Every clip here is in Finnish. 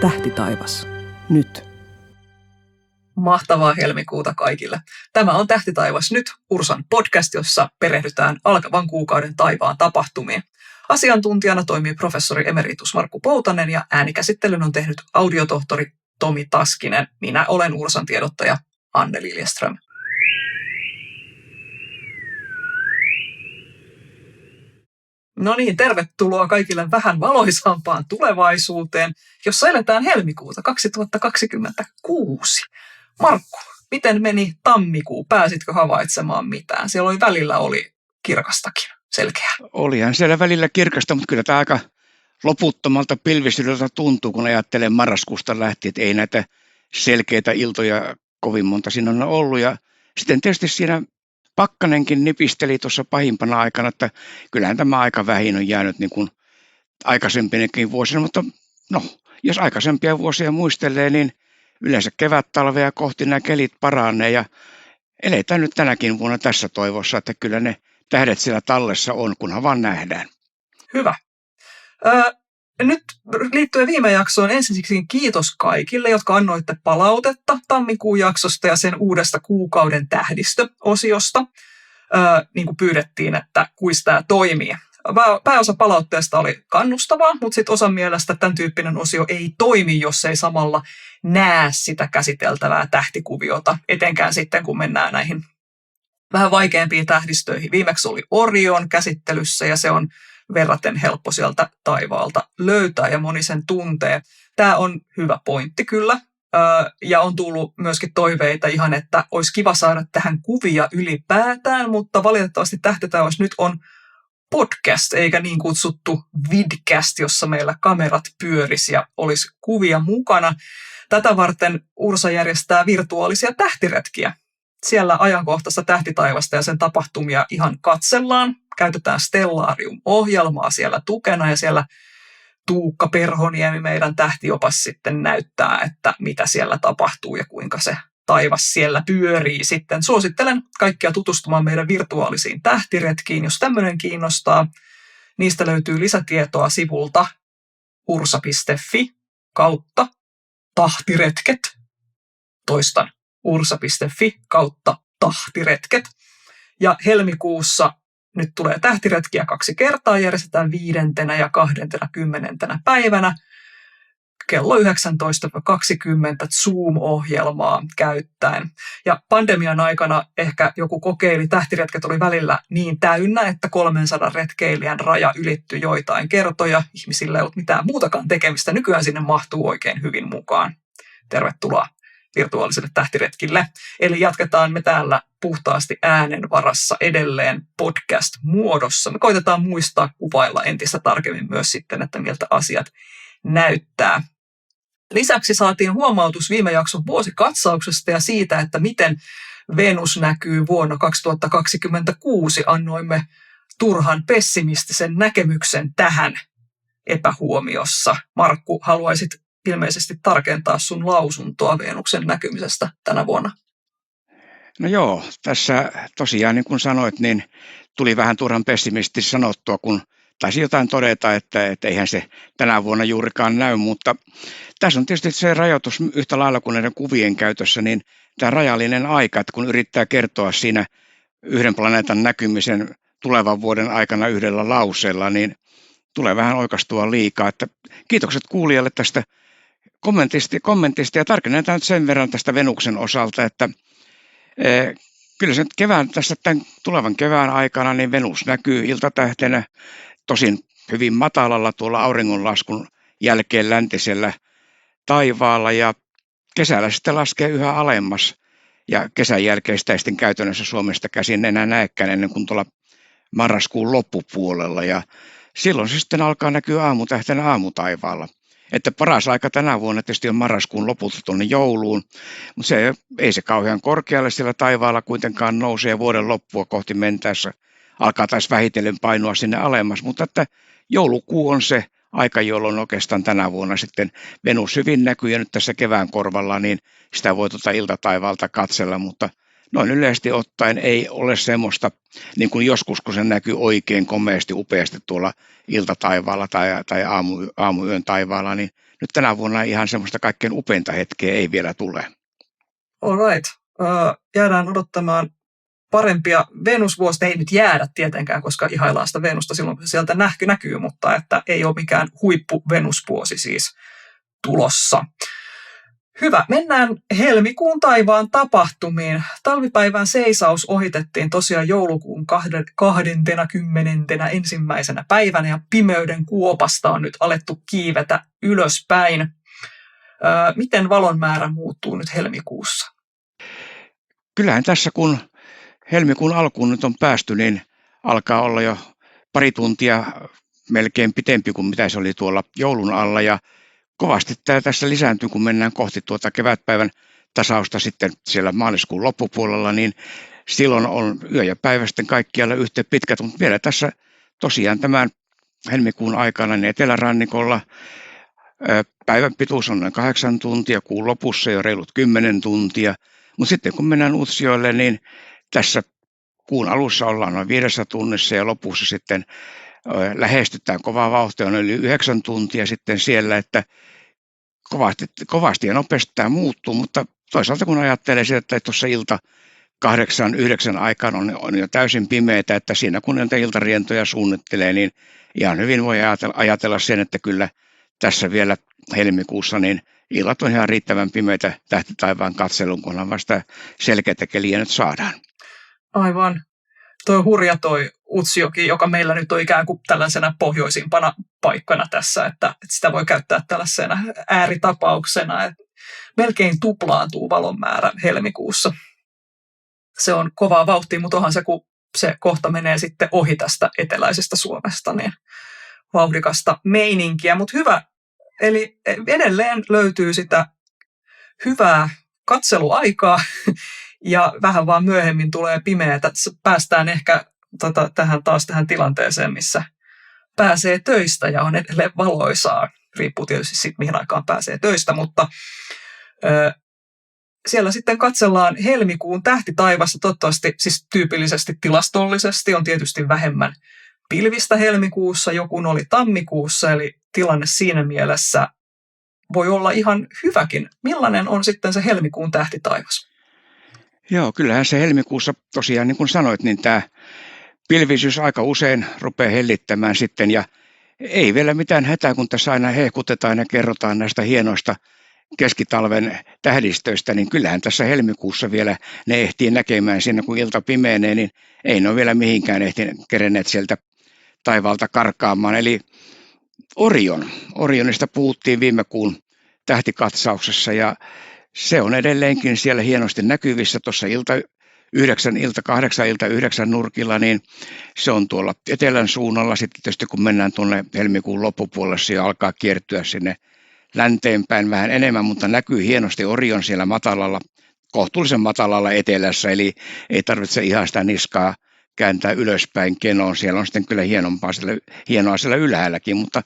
Tähtitaivas. Nyt. Mahtavaa helmikuuta kaikille. Tämä on Tähtitaivas nyt, Ursan podcast, jossa perehdytään alkavan kuukauden taivaan tapahtumiin. Asiantuntijana toimii professori emeritus Markku Poutanen ja äänikäsittelyn on tehnyt audiotohtori Tomi Taskinen. Minä olen Ursan tiedottaja Anne Liljeström. No niin, tervetuloa kaikille vähän valoisampaan tulevaisuuteen, jossa eletään helmikuuta 2026. Markku, miten meni tammikuu? Pääsitkö havaitsemaan mitään? Siellä välillä oli kirkastakin, selkeää. Olihan siellä välillä kirkasta, mutta kyllä tämä aika loputtomalta pilvisyydeltä tuntuu, kun ajattelee marraskuusta lähtien, että ei näitä selkeitä iltoja kovin monta siinä on ollut. Ja sitten tietysti siinä pakkanenkin nipisteli tuossa pahimpana aikana, että kyllähän tämä aika vähin on jäänyt niin kuin aikaisempinakin vuosina, mutta no, jos aikaisempia vuosia muistelee, niin yleensä kevät-talvea kohti nämä kelit paranee ja eletään nyt tänäkin vuonna tässä toivossa, että kyllä ne tähdet siellä tallessa on, kunhan vaan nähdään. Hyvä. Nyt liittyen viime jaksoon ensiksi kiitos kaikille, jotka annoitte palautetta tammikuun jaksosta ja sen uudesta kuukauden tähdistöosiosta. Niin kuin pyydettiin, että kuis tämä toimii. Pääosa palautteesta oli kannustavaa, mutta sitten osan mielestä tämän tyyppinen osio ei toimi, jos ei samalla näe sitä käsiteltävää tähtikuviota, etenkään sitten kun mennään näihin vähän vaikeampiin tähdistöihin. Viimeksi oli Orion käsittelyssä ja se on verraten helppo sieltä taivaalta löytää ja moni sen tuntee. Tämä on hyvä pointti kyllä ja on tullut myöskin toiveita ihan, että olisi kiva saada tähän kuvia ylipäätään, mutta valitettavasti Tähtitaivas nyt on podcast eikä niin kutsuttu vidcast, jossa meillä kamerat pyörisi ja olisi kuvia mukana. Tätä varten Ursa järjestää virtuaalisia tähtiretkiä. Siellä ajankohtaista tähtitaivasta ja sen tapahtumia ihan katsellaan. Käytetään Stellarium-ohjelmaa siellä tukena ja siellä Tuukka Perhoniemi, meidän tähtiopas, sitten näyttää, että mitä siellä tapahtuu ja kuinka se taivas siellä pyörii sitten. Suosittelen kaikkia tutustumaan meidän virtuaalisiin tähtiretkiin, jos tämmöinen kiinnostaa. Niistä löytyy lisätietoa sivulta ursa.fi/tahtiretket. Toistan, ursa.fi/tahtiretket. Ja helmikuussa nyt tulee tähtiretkiä 2 kertaa, järjestetään 5. ja 20. päivänä kello 19-20 Zoom-ohjelmaa käyttäen. Ja pandemian aikana ehkä joku kokeili, tähtiretket oli välillä niin täynnä, että 300 retkeilijän raja ylittyi joitain kertoja. Ihmisillä ei ollut mitään muutakaan tekemistä. Nykyään sinne mahtuu oikein hyvin mukaan. Tervetuloa virtuaaliselle tähtiretkille. Eli jatketaan me täällä puhtaasti äänen varassa edelleen podcast-muodossa. Me koitetaan muistaa kuvailla entistä tarkemmin myös sitten, että miltä asiat näyttää. Lisäksi saatiin huomautus viime jakson vuosikatsauksesta ja siitä, että miten Venus näkyy vuonna 2026. Annoimme turhan pessimistisen näkemyksen tähän epähuomiossa. Markku, haluaisit ilmeisesti tarkentaa sun lausuntoa Venuksen näkymisestä tänä vuonna? No joo, tässä tosiaan niin kuin sanoit, niin tuli vähän turhan pessimistisesti sanottua, kun taisi jotain todeta, että eihän se tänä vuonna juurikaan näy, mutta tässä on tietysti se rajoitus yhtä lailla kuin näiden kuvien käytössä, niin tämä rajallinen aika, että kun yrittää kertoa siinä yhden planeetan näkymisen tulevan vuoden aikana yhdellä lauseella, niin tulee vähän oikaistua liikaa. Että kiitokset kuulijalle tästä kommentista ja tarkennetaan nyt sen verran tästä Venuksen osalta, että kyllä se tässä tämän tulevan kevään aikana niin Venus näkyy iltatähtenä tosin hyvin matalalla tuolla auringonlaskun jälkeen läntisellä taivaalla ja kesällä sitten laskee yhä alemmas ja kesän jälkeen sitä ei sitten käytännössä Suomesta käsin enää näekään ennen kuin tuolla marraskuun loppupuolella ja silloin se sitten alkaa näkyä aamutähtenä aamutaivaalla. Että paras aika tänä vuonna tietysti on marraskuun lopulta tuonne jouluun, mutta ei se kauhean korkealle siellä taivaalla kuitenkaan nouse ja vuoden loppua kohti mentäessä alkaa taas vähitellen painua sinne alemmas, mutta että joulukuu on se aika, jolloin oikeastaan tänä vuonna sitten Venus hyvin näkyy ja nyt tässä kevään korvalla, niin sitä voi iltataivaalta katsella, mutta noin yleisesti ottaen ei ole semmoista, niin kuin joskus, kun se näkyy oikein komeasti, upeasti tuolla iltataivaalla tai aamuyön taivaalla, niin nyt tänä vuonna ihan semmoista kaikkein upeinta hetkeä ei vielä tule. All right. Jäädään odottamaan parempia Venusvuosia. Ei nyt jäädä tietenkään, koska ihaillaan sitä Venusta silloin, kun se sieltä näkyy, mutta että ei ole mikään huippu Venusvuosi siis tulossa. Hyvä. Mennään helmikuun taivaan tapahtumiin. Talvipäivän seisaus ohitettiin tosiaan joulukuun 21. päivänä ja pimeyden kuopasta on nyt alettu kiivetä ylöspäin. Miten valon määrä muuttuu nyt helmikuussa? Kyllähän tässä, kun helmikuun alkuun nyt on päästy, niin alkaa olla jo pari tuntia melkein pitempi kuin mitä se oli tuolla joulun alla. Ja kovasti tämä tässä lisääntyy, kun mennään kohti tuota kevätpäivän tasausta sitten siellä maaliskuun loppupuolella, niin silloin on yö ja päivä sitten kaikkialla yhtä pitkät, mutta vielä tässä tosiaan tämän helmikuun aikana niin etelärannikolla päivän pituus on noin 8 tuntia, kuun lopussa jo reilut 10 tuntia, mutta sitten kun mennään Utsjoelle, niin tässä kuun alussa ollaan noin 5 tunnissa ja lopussa sitten lähestytään kovaa vauhtia, on yli 9 tuntia sitten siellä, että kovasti ja nopeasti tämä muuttuu, mutta toisaalta kun ajattelee sitä, että tuossa ilta 8-9 aikaan on jo täysin pimeätä, että siinä kun näitä iltarientoja suunnittelee, niin ihan hyvin voi ajatella sen, että kyllä tässä vielä helmikuussa niin illat on ihan riittävän pimeitä tähtitaivaan katselun, kunhan vasta selkeätä keliä nyt saadaan. Aivan. Toi hurja toi Utsjoki, joka meillä nyt on ikään kuin tällaisena pohjoisimpana paikkana tässä, että sitä voi käyttää tällaisena ääritapauksena, että melkein tuplaantuu valon määrä helmikuussa. Se on kovaa vauhtia, mutta onhan se, kun se kohta menee sitten ohi tästä eteläisestä Suomesta, niin vauhdikasta meininkiä, mutta hyvä. Eli edelleen löytyy sitä hyvää katseluaikaa ja vähän vaan myöhemmin tulee pimeätä. Päästään ehkä tähän tilanteeseen, missä pääsee töistä ja on edelleen valoisaa. Riippuu tietysti siitä, mihin aikaan pääsee töistä, mutta siellä sitten katsellaan helmikuun tähtitaivasta. Toivottavasti siis tyypillisesti tilastollisesti on tietysti vähemmän pilvistä helmikuussa, joku oli tammikuussa, eli tilanne siinä mielessä voi olla ihan hyväkin. Millainen on sitten se helmikuun tähtitaivas? Joo, kyllähän se helmikuussa tosiaan, niin kuin sanoit, niin tämä pilvisyys aika usein rupeaa hellittämään sitten, ja ei vielä mitään hätää, kun tässä aina hehkutetaan ja kerrotaan näistä hienoista keskitalven tähdistöistä, niin kyllähän tässä helmikuussa vielä ne ehtii näkemään siinä, kun ilta pimeenee, niin ei ne ole vielä mihinkään kerenneet sieltä taivaalta karkaamaan. Eli Orionista puhuttiin viime kuun tähtikatsauksessa, ja se on edelleenkin siellä hienosti näkyvissä tuossa ilta 8, ilta 9 nurkilla, niin se on tuolla etelän suunnalla. Sitten tietysti kun mennään tuonne helmikuun loppupuolelle, se alkaa kiertyä sinne länteenpäin vähän enemmän, mutta näkyy hienosti Orion siellä matalalla, kohtuullisen matalalla etelässä, eli ei tarvitse ihan sitä niskaa kääntää ylöspäin kenoon. Siellä on sitten kyllä hienoa siellä ylhäälläkin, mutta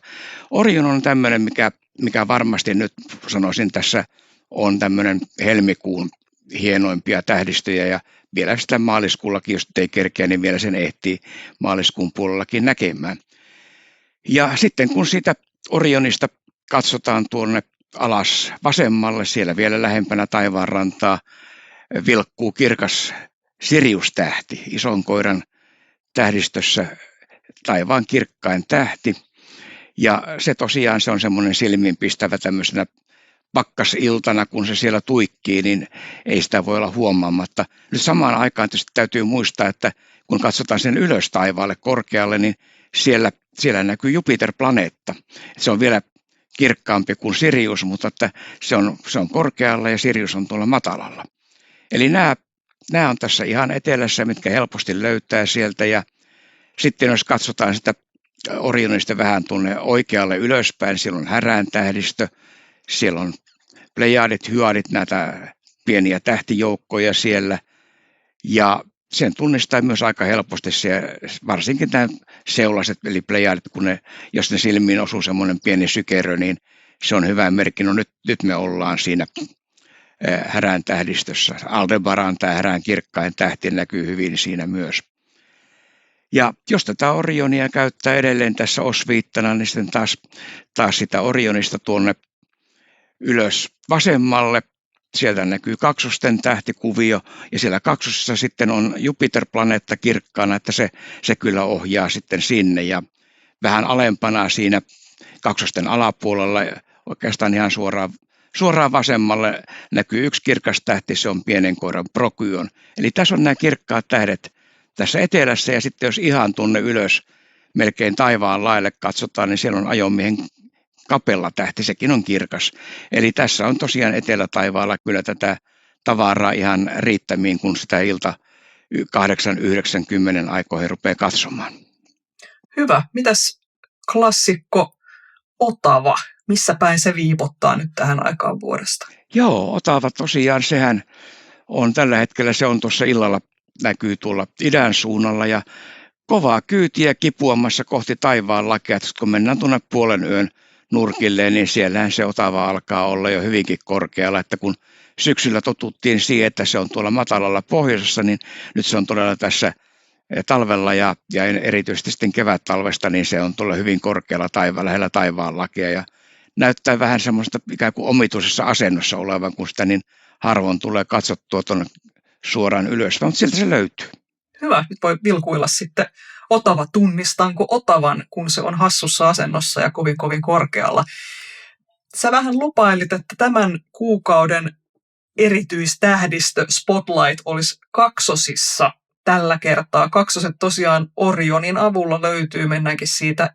Orion on tämmöinen, mikä varmasti nyt sanoisin tässä on tämmöinen helmikuun hienoimpia tähdistöjä, ja vielä sitä maaliskuullakin, jos ei kerkeä, niin vielä sen ehtii maaliskuun puolellakin näkemään. Ja sitten kun siitä Orionista katsotaan tuonne alas vasemmalle, siellä vielä lähempänä taivaanrantaa vilkkuu kirkas Sirius-tähti, ison koiran tähdistössä taivaan kirkkain tähti. Ja se tosiaan se on semmoinen silmiinpistävä tämmöisenä pakkasiltana, kun se siellä tuikkii, niin ei sitä voi olla huomaamatta. Nyt samaan aikaan tietysti täytyy muistaa, että kun katsotaan sen ylös taivaalle korkealle, niin siellä näkyy Jupiter-planeetta. Se on vielä kirkkaampi kuin Sirius, mutta että se on korkealla ja Sirius on tuolla matalalla. Eli nämä on tässä ihan etelässä, mitkä helposti löytää sieltä, ja sitten jos katsotaan sitä Orionista vähän tuonne oikealle ylöspäin, siellä on Härän tähdistö, siellä on Plejadit, Hyadit, näitä pieniä tähtijoukkoja siellä, ja sen tunnistaa myös aika helposti varsinkin nämä seulaset, eli Plejadit, jos ne silmiin osuu semmoinen pieni sykerö, niin se on hyvä merkki. No nyt me ollaan siinä Härän tähdistössä. Aldebaran, tämä Härän kirkkain tähti, näkyy hyvin siinä myös. Ja jos tätä Orionia käyttää edelleen tässä osviittana, niin sitten taas sitä Orionista tuonne ylös vasemmalle. Sieltä näkyy kaksosten tähtikuvio ja siellä kaksosessa sitten on Jupiter-planeetta kirkkaana, että se kyllä ohjaa sitten sinne ja vähän alempana siinä kaksosten alapuolella oikeastaan ihan suoraan vasemmalle näkyy yksi kirkas tähti, se on pienen koiran Procyon. Eli tässä on nämä kirkkaat tähdet tässä etelässä ja sitten jos ihan tunne ylös melkein taivaan laille katsotaan, niin siellä on ajomiehen kapella tähti, sekin on kirkas. Eli tässä on tosiaan etelätaivaalla kyllä tätä tavaraa ihan riittämiin, kun sitä ilta 8-9-10 aikoihin rupeaa katsomaan. Hyvä. Mitäs klassikko Otava? Missä päin se viipottaa nyt tähän aikaan vuodesta? Joo, Otava tosiaan, sehän on tällä hetkellä, se on tuossa illalla, näkyy tuolla idän suunnalla ja kovaa kyytiä kipuamassa kohti taivaan lakea. Kun mennään tuonne puolen yön nurkille, niin siellähän se Otava alkaa olla jo hyvinkin korkealla, että kun syksyllä totuttiin siihen, että se on tuolla matalalla pohjoisessa, niin nyt se on todella tässä talvella ja erityisesti sitten kevättalvesta, niin se on tuolla hyvin korkealla lähellä taivaan lakea ja näyttää vähän semmoista ikään kuin omituisessa asennossa olevan, kun sitä niin harvoin tulee katsottua tuonne suoraan ylös, mutta sieltä se löytyy. Hyvä, nyt voi vilkuilla sitten Otava, tunnistanko Otavan, kun se on hassussa asennossa ja kovin kovin korkealla. Sä vähän lupailit, että tämän kuukauden erityistähdistö Spotlight olisi kaksosissa tällä kertaa. Kaksoset tosiaan Orionin avulla löytyy, mennäänkin siitä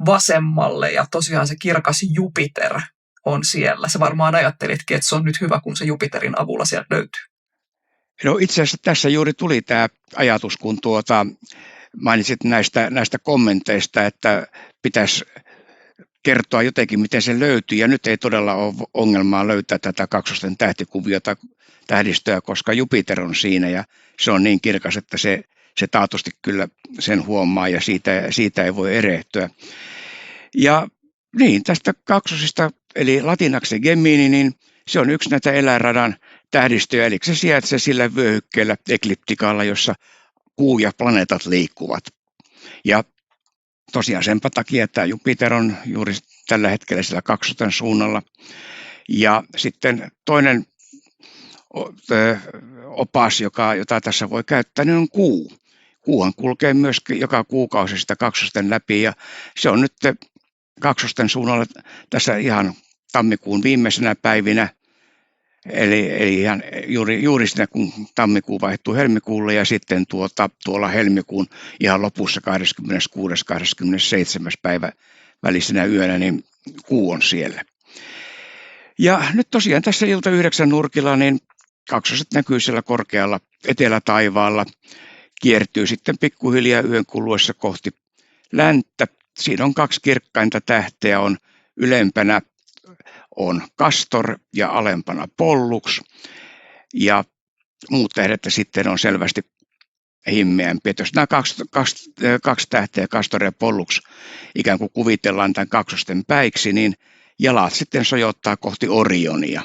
vasemmalle ja tosiaan se kirkas Jupiter on siellä. Sä varmaan ajattelitkin, että se on nyt hyvä, kun se Jupiterin avulla sieltä löytyy. No itse asiassa tässä juuri tuli tämä ajatus, kun mainitsit näistä kommenteista, että pitäisi kertoa jotenkin, miten se löytyy. Ja nyt ei todella ole ongelmaa löytää tätä kaksosten tähtikuviota, tähdistöä, koska Jupiter on siinä ja se on niin kirkas, että se taatusti kyllä sen huomaa ja siitä ei voi erehtyä. Ja niin, tästä kaksosista, eli latinaksi Gemini, niin se on yksi näitä eläinradan tähdistöjä, eli se sijaitsee sillä vyöhykkeellä ekliptikalla, jossa kuu ja planeetat liikkuvat. Ja tosiaan senpä takia, että Jupiter on juuri tällä hetkellä sillä kaksosten suunnalla. Ja sitten toinen opas, jota tässä voi käyttää, niin on kuu. Kuuhan kulkee myös joka kuukausi sitä kaksosten läpi ja se on nyt kaksosten suunnalla tässä ihan tammikuun viimeisenä päivinä. Eli ihan juuri siinä, kun tammikuu vaihtuu helmikuulle ja sitten tuolla helmikuun ihan lopussa 26. 27. päivä välisenä yönä, niin kuu on siellä. Ja nyt tosiaan tässä ilta 9 nurkilla, niin kaksoset näkyy siellä korkealla etelätaivaalla, kiertyy sitten pikkuhiljaa yön kuluessa kohti länttä. Siinä on kaksi kirkkainta tähteä, on ylempänä on Castor ja alempana Pollux ja muut tähdet sitten on selvästi himmeämpiä. Jos nämä kaksi tähteä, Castor ja Pollux, ikään kuin kuvitellaan tämän kaksosten päiksi, niin jalat sitten sojottaa kohti Orionia.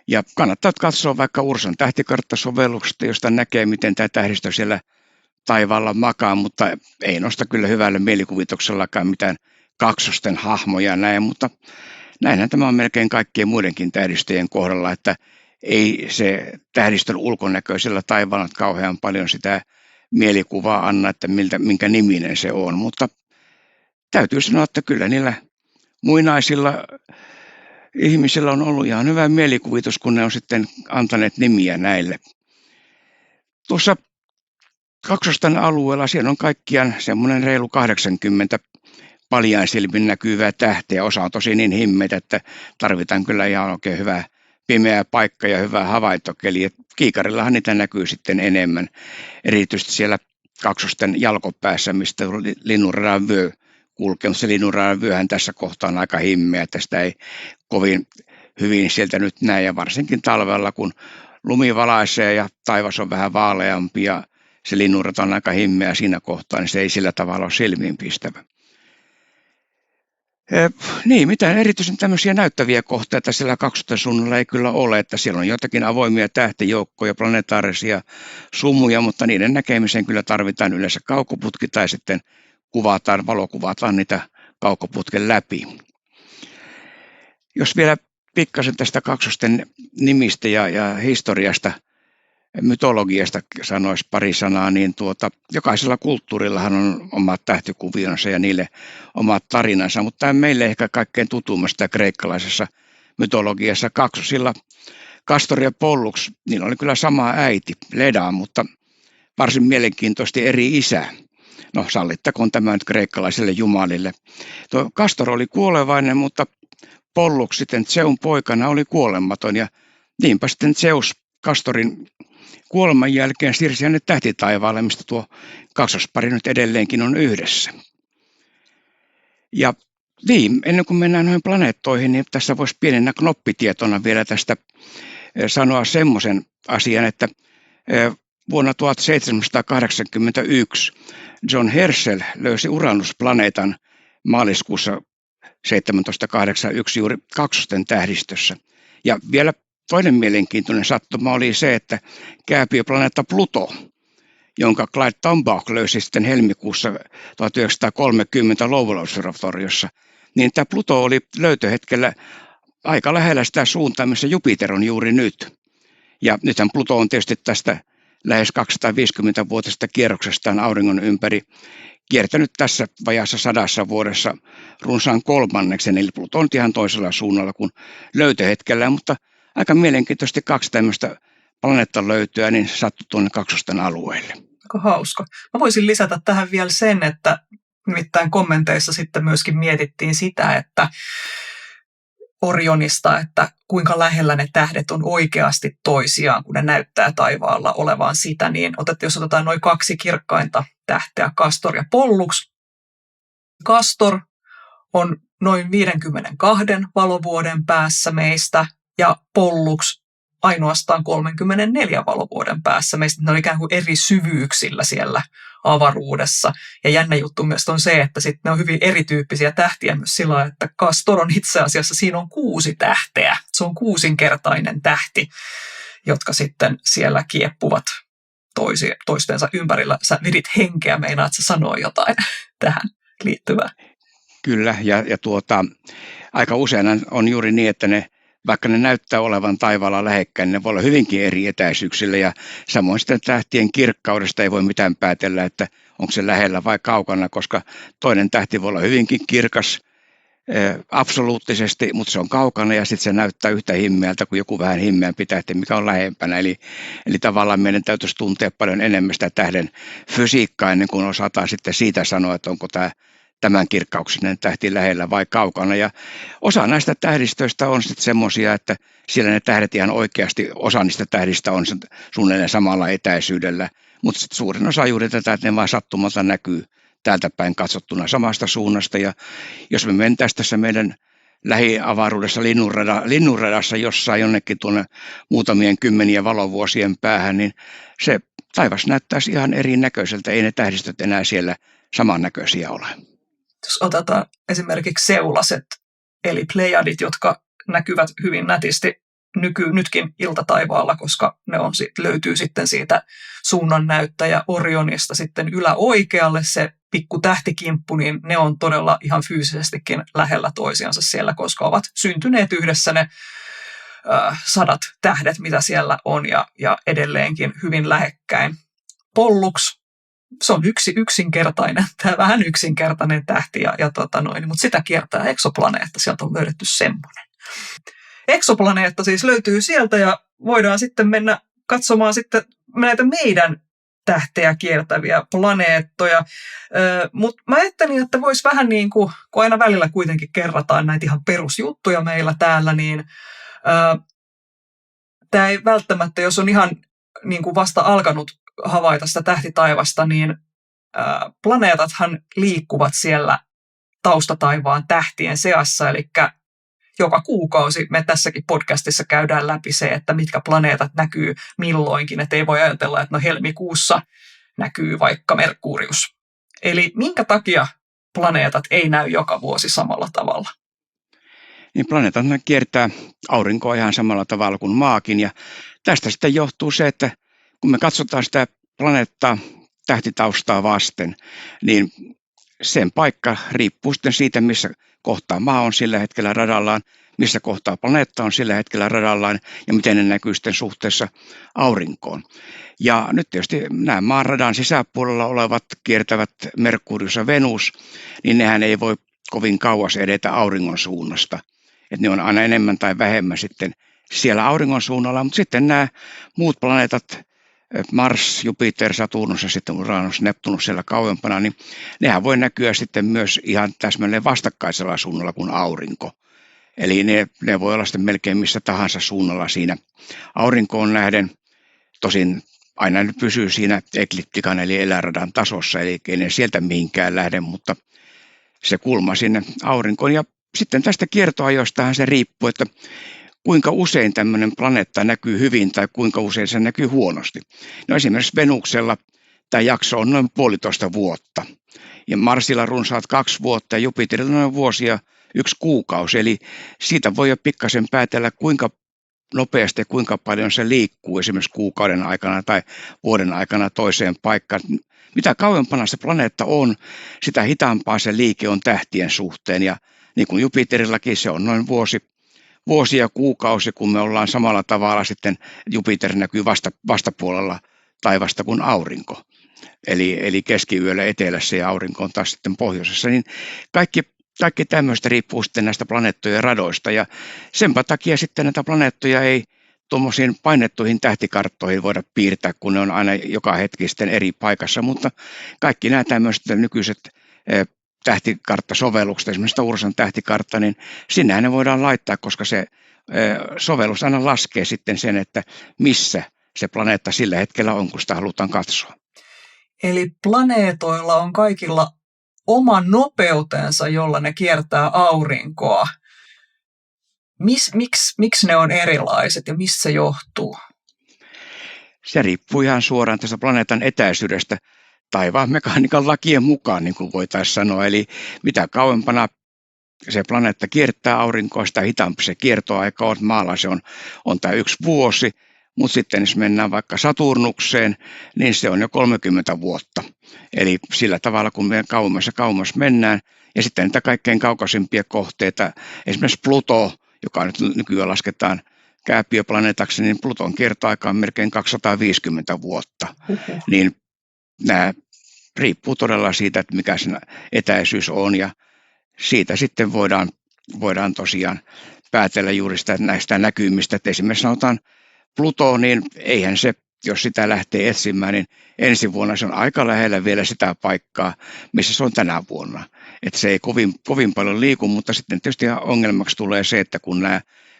Ja kannattaa katsoa vaikka Ursan tähtikarttasovelluksesta, josta näkee, miten tämä tähdistö siellä taivaalla makaa, mutta ei nosta kyllä hyvällä mielikuvituksellakaan mitään kaksosten hahmoja näin, mutta näinhän tämä on melkein kaikkien muidenkin tähdistöjen kohdalla, että ei se tähdistön ulkonäköisellä taivaalla kauhean paljon sitä mielikuvaa anna, että minkä niminen se on, mutta täytyy sanoa, että kyllä niillä muinaisilla ihmisillä on ollut ihan hyvä mielikuvitus, kun ne on sitten antaneet nimiä näille. Tuossa kaksosten alueella siellä on kaikkiaan semmoinen reilu 80 paljain silmin näkyvää tähteä. Osa on tosi niin himmeitä, että tarvitaan kyllä ihan oikein hyvä pimeä paikka ja hyvä havaintokeli. Kiikarillahan niitä näkyy sitten enemmän, erityisesti siellä kaksosten jalkopäässä, mistä linnunradan vyö kulkee. Mutta se linnunradan vyöhän tässä kohtaa on aika himmeä, että sitä ei kovin hyvin sieltä nyt näe. Ja varsinkin talvella, kun lumi valaisee ja taivas on vähän vaaleampi ja se linnunrata on aika himmeä siinä kohtaa, niin se ei sillä tavalla ole silmiinpistävä. Niin, mitään erityisen tämmöisiä näyttäviä kohteita siellä kaksostensuunnalla ei kyllä ole, että siellä on jotakin avoimia tähtijoukkoja, planetaarisia sumuja, mutta niiden näkemiseen kyllä tarvitaan yleensä kaukoputki tai sitten valokuvataan niitä kaukoputken läpi. Jos vielä pikkasen tästä kaksosten nimistä ja historiasta, mytologiasta sanoisi pari sanaa, niin jokaisella kulttuurillahan on omat tähtikuvionsa ja niille omat tarinansa, mutta meille ehkä kaikkein tutuimmasta kreikkalaisessa mytologiassa kaksosilla Castor ja Pollux, niillä oli kyllä sama äiti, Leda, mutta varsin mielenkiintoisesti eri isä. No sallittakoon tämä nyt kreikkalaisille jumalille. Tuo Castor oli kuolevainen, mutta Pollux sitten Zeun poikana oli kuolematon ja niinpä sitten Zeus Castorin kuoleman jälkeen siirsi hänet tähtitaivaalle, mistä tuo kaksospari nyt edelleenkin on yhdessä. Ja niin, ennen kuin mennään noihin planeettoihin, niin tässä voisi pienenä knoppitietona vielä tästä sanoa semmoisen asian, että vuonna 1781 John Herschel löysi Uranus-planeetan maaliskuussa 1781 juuri kaksosten tähdistössä. Ja vielä toinen mielenkiintoinen sattuma oli se, että kääpiöplaneetta Pluto, jonka Clyde Tombaugh löysi sitten helmikuussa 1930 Lowell Observatoriossa, niin tämä Pluto oli löytöhetkellä aika lähellä sitä suuntaa, missä Jupiter on juuri nyt. Ja nythän Pluto on tietysti tästä lähes 250-vuotisesta kierroksestaan auringon ympäri kiertänyt tässä vajaassa 100 vuodessa runsaan kolmanneksen, eli Pluto on ihan toisella suunnalla kuin löytöhetkellä, mutta aika mielenkiintoisesti kaksi tämmöistä planeettalöytöä niin sattui tuonne kaksosten alueelle. Aika hauska. Mä voisin lisätä tähän vielä sen, että nimittäin kommenteissa sitten myöskin mietittiin sitä, että Orionista, että kuinka lähellä ne tähdet on oikeasti toisiaan, kun ne näyttää taivaalla olevan sitä, niin jos otetaan noin kaksi kirkkainta tähteä, Castor ja Pollux. Castor on noin 52 valovuoden päässä meistä ja Pollux ainoastaan 34 valovuoden päässä meistä. Ne on ikään kuin eri syvyyksillä siellä avaruudessa. Ja jännä juttu myös on se, että sitten ne on hyvin erityyppisiä tähtiä myös sillä lailla, että Castor on itse asiassa, siinä on 6 tähteä. Se on 6-kertainen tähti, jotka sitten siellä kieppuvat toistensa ympärillä. Sä vedit henkeä, meinaat sä sanoa jotain tähän liittyvää? Kyllä, ja aika usein on juuri niin, että vaikka ne näyttää olevan taivaalla lähekkäin, ne voi olla hyvinkin eri etäisyyksillä ja samoin sitten tähtien kirkkaudesta ei voi mitään päätellä, että onko se lähellä vai kaukana, koska toinen tähti voi olla hyvinkin kirkas absoluuttisesti, mutta se on kaukana ja sitten se näyttää yhtä himmeältä kuin joku vähän himmeämpi tähti, mikä on lähempänä. Eli tavallaan meidän täytyisi tuntea paljon enemmän sitä tähden fysiikkaa ennen kuin osataan sitten siitä sanoa, että onko tämän kirkkauksinen tähti lähellä vai kaukana. Ja osa näistä tähdistöistä on sitten semmoisia, että siellä ne tähdet ihan oikeasti, osa niistä tähdistä on suunnilleen samalla etäisyydellä, mutta sitten suurin osa juuri tätä, että ne vaan sattumalta näkyy täältä päin katsottuna samasta suunnasta. Ja jos me mentäisiin tässä meidän lähiavaruudessa linnunradassa jossain jonnekin tuonne muutamien kymmenien valovuosien päähän, niin se taivas näyttäisi ihan erinäköiseltä. Ei ne tähdistöt enää siellä samannäköisiä ole. Jos otetaan esimerkiksi seulaset, eli plejadit, jotka näkyvät hyvin nätisti nytkin iltataivaalla, koska ne löytyy sitten siitä suunnannäyttäjä Orionista sitten yläoikealle se pikku tähtikimppu, niin ne on todella ihan fyysisestikin lähellä toisiansa siellä, koska ovat syntyneet yhdessä ne 100 tähdet, mitä siellä on, ja edelleenkin hyvin lähekkäin. Pollux, se on yksinkertainen, tämä vähän yksinkertainen tähti, mutta sitä kiertää eksoplaneetta, sieltä on löydetty semmoinen. Eksoplaneetta siis löytyy sieltä ja voidaan sitten mennä katsomaan sitten näitä meidän tähteä kiertäviä planeettoja. Mutta mä ajattelin, että voisi vähän niin kuin, kun aina välillä kuitenkin kerrataan näitä ihan perusjuttuja meillä täällä, niin tämä ei välttämättä, jos on ihan niin kuin vasta alkanut havaita sitä tähtitaivasta, niin planeetathan liikkuvat siellä taustataivaan tähtien seassa, eli joka kuukausi me tässäkin podcastissa käydään läpi se, että mitkä planeetat näkyy milloinkin, että ei voi ajatella, että helmikuussa näkyy vaikka Merkurius. Eli minkä takia planeetat ei näy joka vuosi samalla tavalla? Niin planeetat kiertää aurinkoa ihan samalla tavalla kuin maakin, ja tästä sitten johtuu se, että kun me katsotaan sitä planeettaa tähtitaustaa vasten, niin sen paikka riippuu sitten siitä, missä kohtaa maa on sillä hetkellä radallaan, missä kohtaa planeetta on sillä hetkellä radallaan ja miten ne näkyy sitten suhteessa aurinkoon. Ja nyt tietysti nämä maan radan sisäpuolella olevat kiertävät Merkurius ja Venus, niin nehän ei voi kovin kauas edetä auringon suunnasta. Että ne on aina enemmän tai vähemmän sitten siellä auringon suunnalla, mutta sitten nämä muut planeetat, Mars, Jupiter, Saturnus ja sitten Uranus, Neptunus siellä kauempana, niin nehän voi näkyä sitten myös ihan täsmälleen vastakkaisella suunnalla kuin aurinko. Eli ne voi olla sitten melkein missä tahansa suunnalla siinä aurinkoon nähden. Tosin aina ne pysyy siinä ekliptikan eli eläradan tasossa, eli ei ne sieltä mihinkään lähde, mutta se kulma sinne aurinkoon. Ja sitten tästä kiertoajoistahan se riippuu, että kuinka usein tämmöinen planeetta näkyy hyvin tai kuinka usein se näkyy huonosti. No esimerkiksi Venuksella tämä jakso on noin 1,5 vuotta ja Marsilla runsaat 2 vuotta ja Jupiterilla noin vuosi ja 1 kuukausi. Eli siitä voi jo pikkasen päätellä, kuinka nopeasti ja kuinka paljon se liikkuu esimerkiksi kuukauden aikana tai vuoden aikana toiseen paikkaan. Mitä kauempana se planeetta on, sitä hitaampaa se liike on tähtien suhteen ja niin kuin Jupiterillakin se on noin vuosi ja kuukausi, kun me ollaan samalla tavalla sitten Jupiter näkyy vastapuolella taivasta kuin aurinko. Eli keskiyöllä etelässä ja aurinko on taas sitten pohjoisessa. Niin kaikki tämmöistä riippuu sitten näistä planeettojen radoista ja senpä takia sitten näitä planeettoja ei tuommoisiin painettuihin tähtikarttoihin voida piirtää, kun ne on aina joka hetki sitten eri paikassa, mutta kaikki nämä tämmöiset nykyiset tähtikarttasovellukset, esimerkiksi Ursan tähtikartta, niin sinnehän ne voidaan laittaa, koska se sovellus aina laskee sitten sen, että missä se planeetta sillä hetkellä on, kun sitä halutaan katsoa. Eli planeetoilla on kaikilla oma nopeutensa, jolla ne kiertää aurinkoa. Miksi ne on erilaiset ja mistä se johtuu? Se riippuu ihan suoraan tästä planeetan etäisyydestä taivaan mekaniikan lakien mukaan, niin kuin voitaisiin sanoa. Eli mitä kauempana se planeetta kiertää aurinkoa, sitä hitaampi se kiertoaika on. Maalla se on tämä 1 vuosi, mutta sitten jos mennään vaikka Saturnukseen, niin se on jo 30 vuotta. Eli sillä tavalla, kun me kauemmas mennään, ja sitten niitä kaikkein kaukaisimpia kohteita, esimerkiksi Pluto, joka nyt nykyään lasketaan kääpiöplaneetaksi, niin Pluton kiertoaika on melkein 250 vuotta. Niin nämä riippuu todella siitä, että mikä sen etäisyys on, ja siitä sitten voidaan tosiaan päätellä juuri näistä näkymistä. Että esimerkiksi sanotaan Pluto, niin eihän se, jos sitä lähtee etsimään, niin ensi vuonna se on aika lähellä vielä sitä paikkaa, missä se on tänä vuonna. Että se ei kovin paljon liiku, mutta sitten tietysti ongelmaksi tulee se, että kun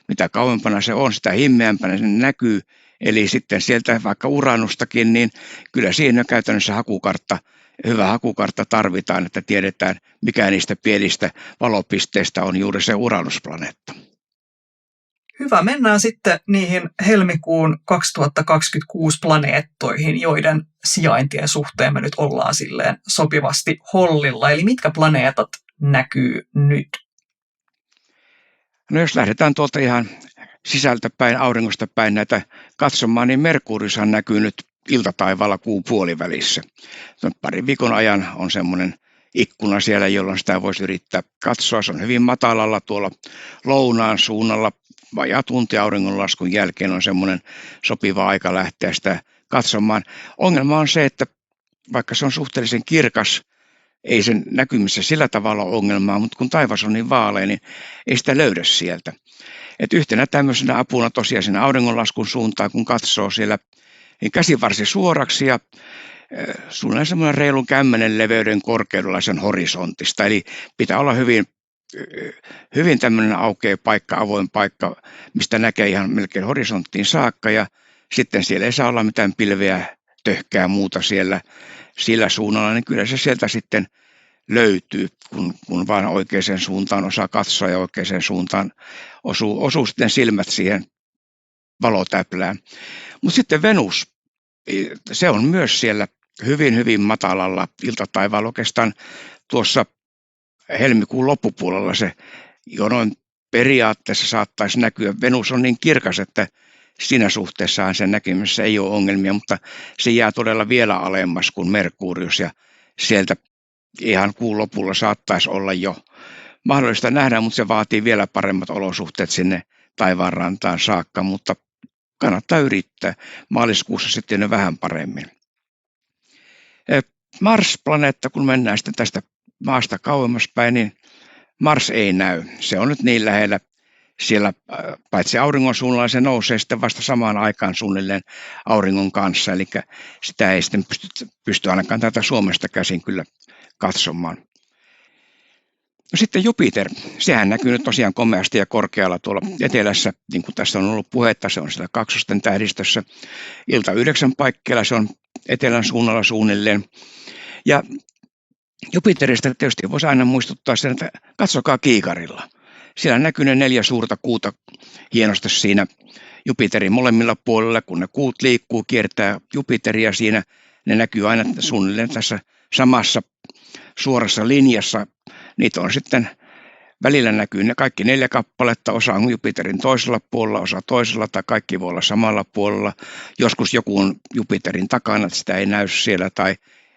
mitä kauempana se on, sitä himmeämpänä se näkyy. Eli sitten sieltä vaikka Uranustakin, niin kyllä siinä käytännössä hyvä hakukartta tarvitaan, että tiedetään, mikä niistä pienistä valopisteistä on juuri se Uranusplaneetta. Hyvä, mennään sitten niihin helmikuun 2026 planeettoihin, joiden sijaintien suhteen me nyt ollaan silleen sopivasti hollilla. Eli mitkä planeetat näkyy nyt? No jos lähdetään tuolta ihan sisältä päin, auringosta päin näitä katsomaan, niin Merkuriushan näkyy nyt iltataivaalla kuun puolivälissä. Parin viikon ajan on semmoinen ikkuna siellä, jolloin sitä voisi yrittää katsoa. Se on hyvin matalalla tuolla lounaan suunnalla. Vajaa tunti auringonlaskun jälkeen on semmoinen sopiva aika lähteä sitä katsomaan. Ongelma on se, että vaikka se on suhteellisen kirkas, ei sen näkymissä sillä tavalla ole ongelmaa, mutta kun taivas on niin vaalea, niin ei sitä löydä sieltä. Et yhtenä tämmöisenä apuna tosiaan siinä auringonlaskun suuntaan, kun katsoo siellä niin käsivarsi suoraksi ja suunnilleen semmoinen reilun 10 leveyden korkeudella sen horisontista. Eli pitää olla hyvin tämmöinen aukea paikka, avoin paikka, mistä näkee ihan melkein horisonttiin saakka. Ja sitten siellä ei saa olla mitään pilveä, töhkää muuta sillä suunnalla, niin kyllä se sieltä sitten löytyy, kun vaan oikeaan suuntaan osaa katsoa ja oikeaan suuntaan osuu sitten silmät siihen valotäplään. Mutta sitten Venus, se on myös siellä hyvin matalalla iltataivaalla oikeastaan tuossa helmikuun loppupuolella se jo noin periaatteessa saattaisi näkyä. Venus on niin kirkas, että siinä suhteessaan sen näkymisessä ei ole ongelmia, mutta se jää todella vielä alemmas kuin Merkurius ja sieltä ihan kuun lopulla saattaisi olla jo mahdollista nähdä, mutta se vaatii vielä paremmat olosuhteet sinne taivaanrantaan saakka, mutta kannattaa yrittää. Maaliskuussa sitten jo vähän paremmin. Mars-planeetta, kun mennään sitten tästä maasta kauemmas päin, niin Mars ei näy. Se on nyt niin lähellä siellä, paitsi auringon suunnalla se nousee sitten vasta samaan aikaan suunnilleen auringon kanssa, eli sitä ei sitten pysty ainakaan täältä Suomesta käsin kyllä katsomaan. No sitten Jupiter, sehän näkyy nyt tosiaan komeasti ja korkealla tuolla etelässä, niin kuin tässä on ollut puhetta, se on siellä kaksosten tähdistössä. Ilta 9 paikkeilla se on etelän suunnalla suunnilleen. Ja Jupiterista tietysti voisi aina muistuttaa sen, että katsokaa kiikarilla. Siellä näkyy ne 4 suurta kuuta hienosti siinä Jupiterin molemmilla puolilla, kun ne kuut liikkuu, kiertää Jupiteria siinä. Ne näkyy aina suunnilleen tässä samassa suorassa linjassa. Niitä on sitten, välillä näkyy ne kaikki 4 kappaletta, osa on Jupiterin toisella puolella, osa toisella tai kaikki voi olla samalla puolella. Joskus joku on Jupiterin takana, että sitä ei näy siellä tai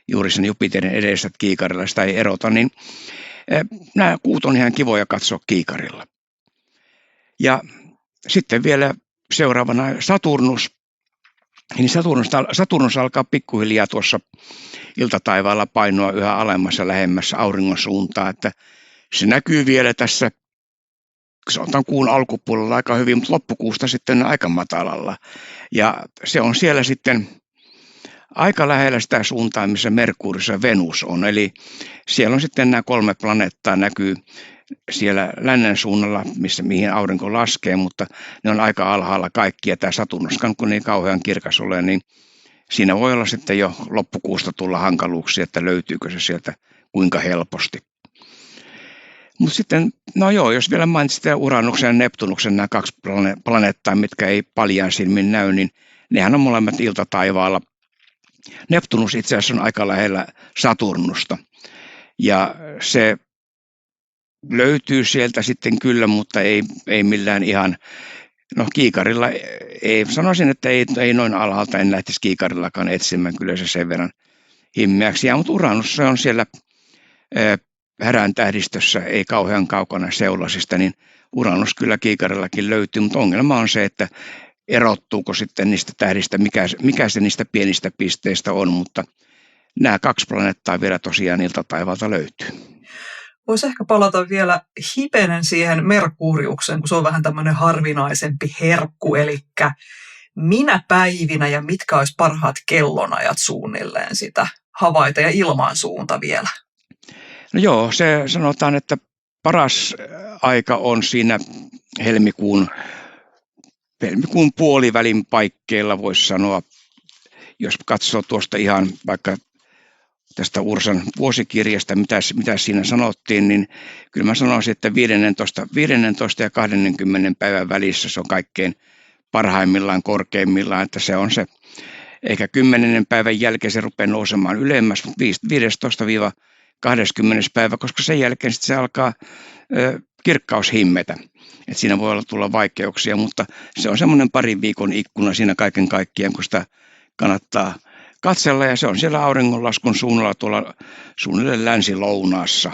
juuri sen Jupiterin edessä kiikarilla sitä ei erota, niin nämä kuut on ihan kivoja katsoa kiikarilla. Ja sitten vielä seuraavana Saturnus. Niin Saturnus alkaa pikkuhiljaa tuossa iltataivaalla painoa yhä alemmassa lähemmässä auringon suuntaan, että se näkyy vielä tässä, sanotaan kuun alkupuolella aika hyvin, mutta loppukuusta sitten aika matalalla. Ja se on siellä sitten aika lähellä sitä suuntaa, missä Merkurius ja Venus on. Eli siellä on sitten nämä 3 planeettaa näkyy siellä lännen suunnalla, mihin aurinko laskee, mutta ne on aika alhaalla kaikki. Ja tämä Saturnuskaan, kun niin kauhean kirkas ole, niin siinä voi olla sitten jo loppukuusta tulla hankaluuksia, että löytyykö se sieltä kuinka helposti. Mutta sitten, no joo, jos vielä mainitsit Uranuksen ja Neptunuksen nämä 2 planeettaa, mitkä ei paljaan silmin näy, niin nehän on molemmat iltataivaalla. Neptunus itse asiassa on aika lähellä Saturnusta ja se löytyy sieltä sitten kyllä, mutta ei millään ihan, no kiikarilla, ei, sanoisin, että ei noin alhaalta, en lähtisi kiikarillakaan etsimään, kyllä se sen verran himmeäksi jää, mutta Uranus se on siellä Härän tähdistössä, ei kauhean kaukana Seulasista, niin Uranus kyllä kiikarillakin löytyy, mutta ongelma on se, että erottuuko sitten niistä tähdistä, mikä se niistä pienistä pisteistä on, mutta nämä 2 planeettaa vielä tosiaan iltataivalta löytyy. Voisi ehkä palata vielä hipenen siihen Merkuriukseen, kun se on vähän tämmöinen harvinaisempi herkku, eli minä päivinä ja mitkä olisi parhaat kellonajat suunnilleen sitä havaita ja ilmansuunta vielä? No joo, se sanotaan, että paras aika on siinä helmikuun puolivälin paikkeilla, voisi sanoa, jos katsoo tuosta ihan vaikka tästä Ursan vuosikirjasta, mitä siinä sanottiin, niin kyllä mä sanoisin, että 15 ja 20 päivän välissä se on kaikkein parhaimmillaan, korkeimmillaan, että se on se, eikä 10 päivän jälkeen se rupeaa nousemaan ylemmäs, mutta 15-20 päivä, koska sen jälkeen sitten se alkaa kirkkaus himmetä. Että siinä voi tulla vaikeuksia, mutta se on semmoinen 2 viikon ikkuna siinä kaiken kaikkiaan, kun sitä kannattaa katsella, ja se on siellä auringonlaskun suunnalla tuolla suunnilleen länsi-lounaassa.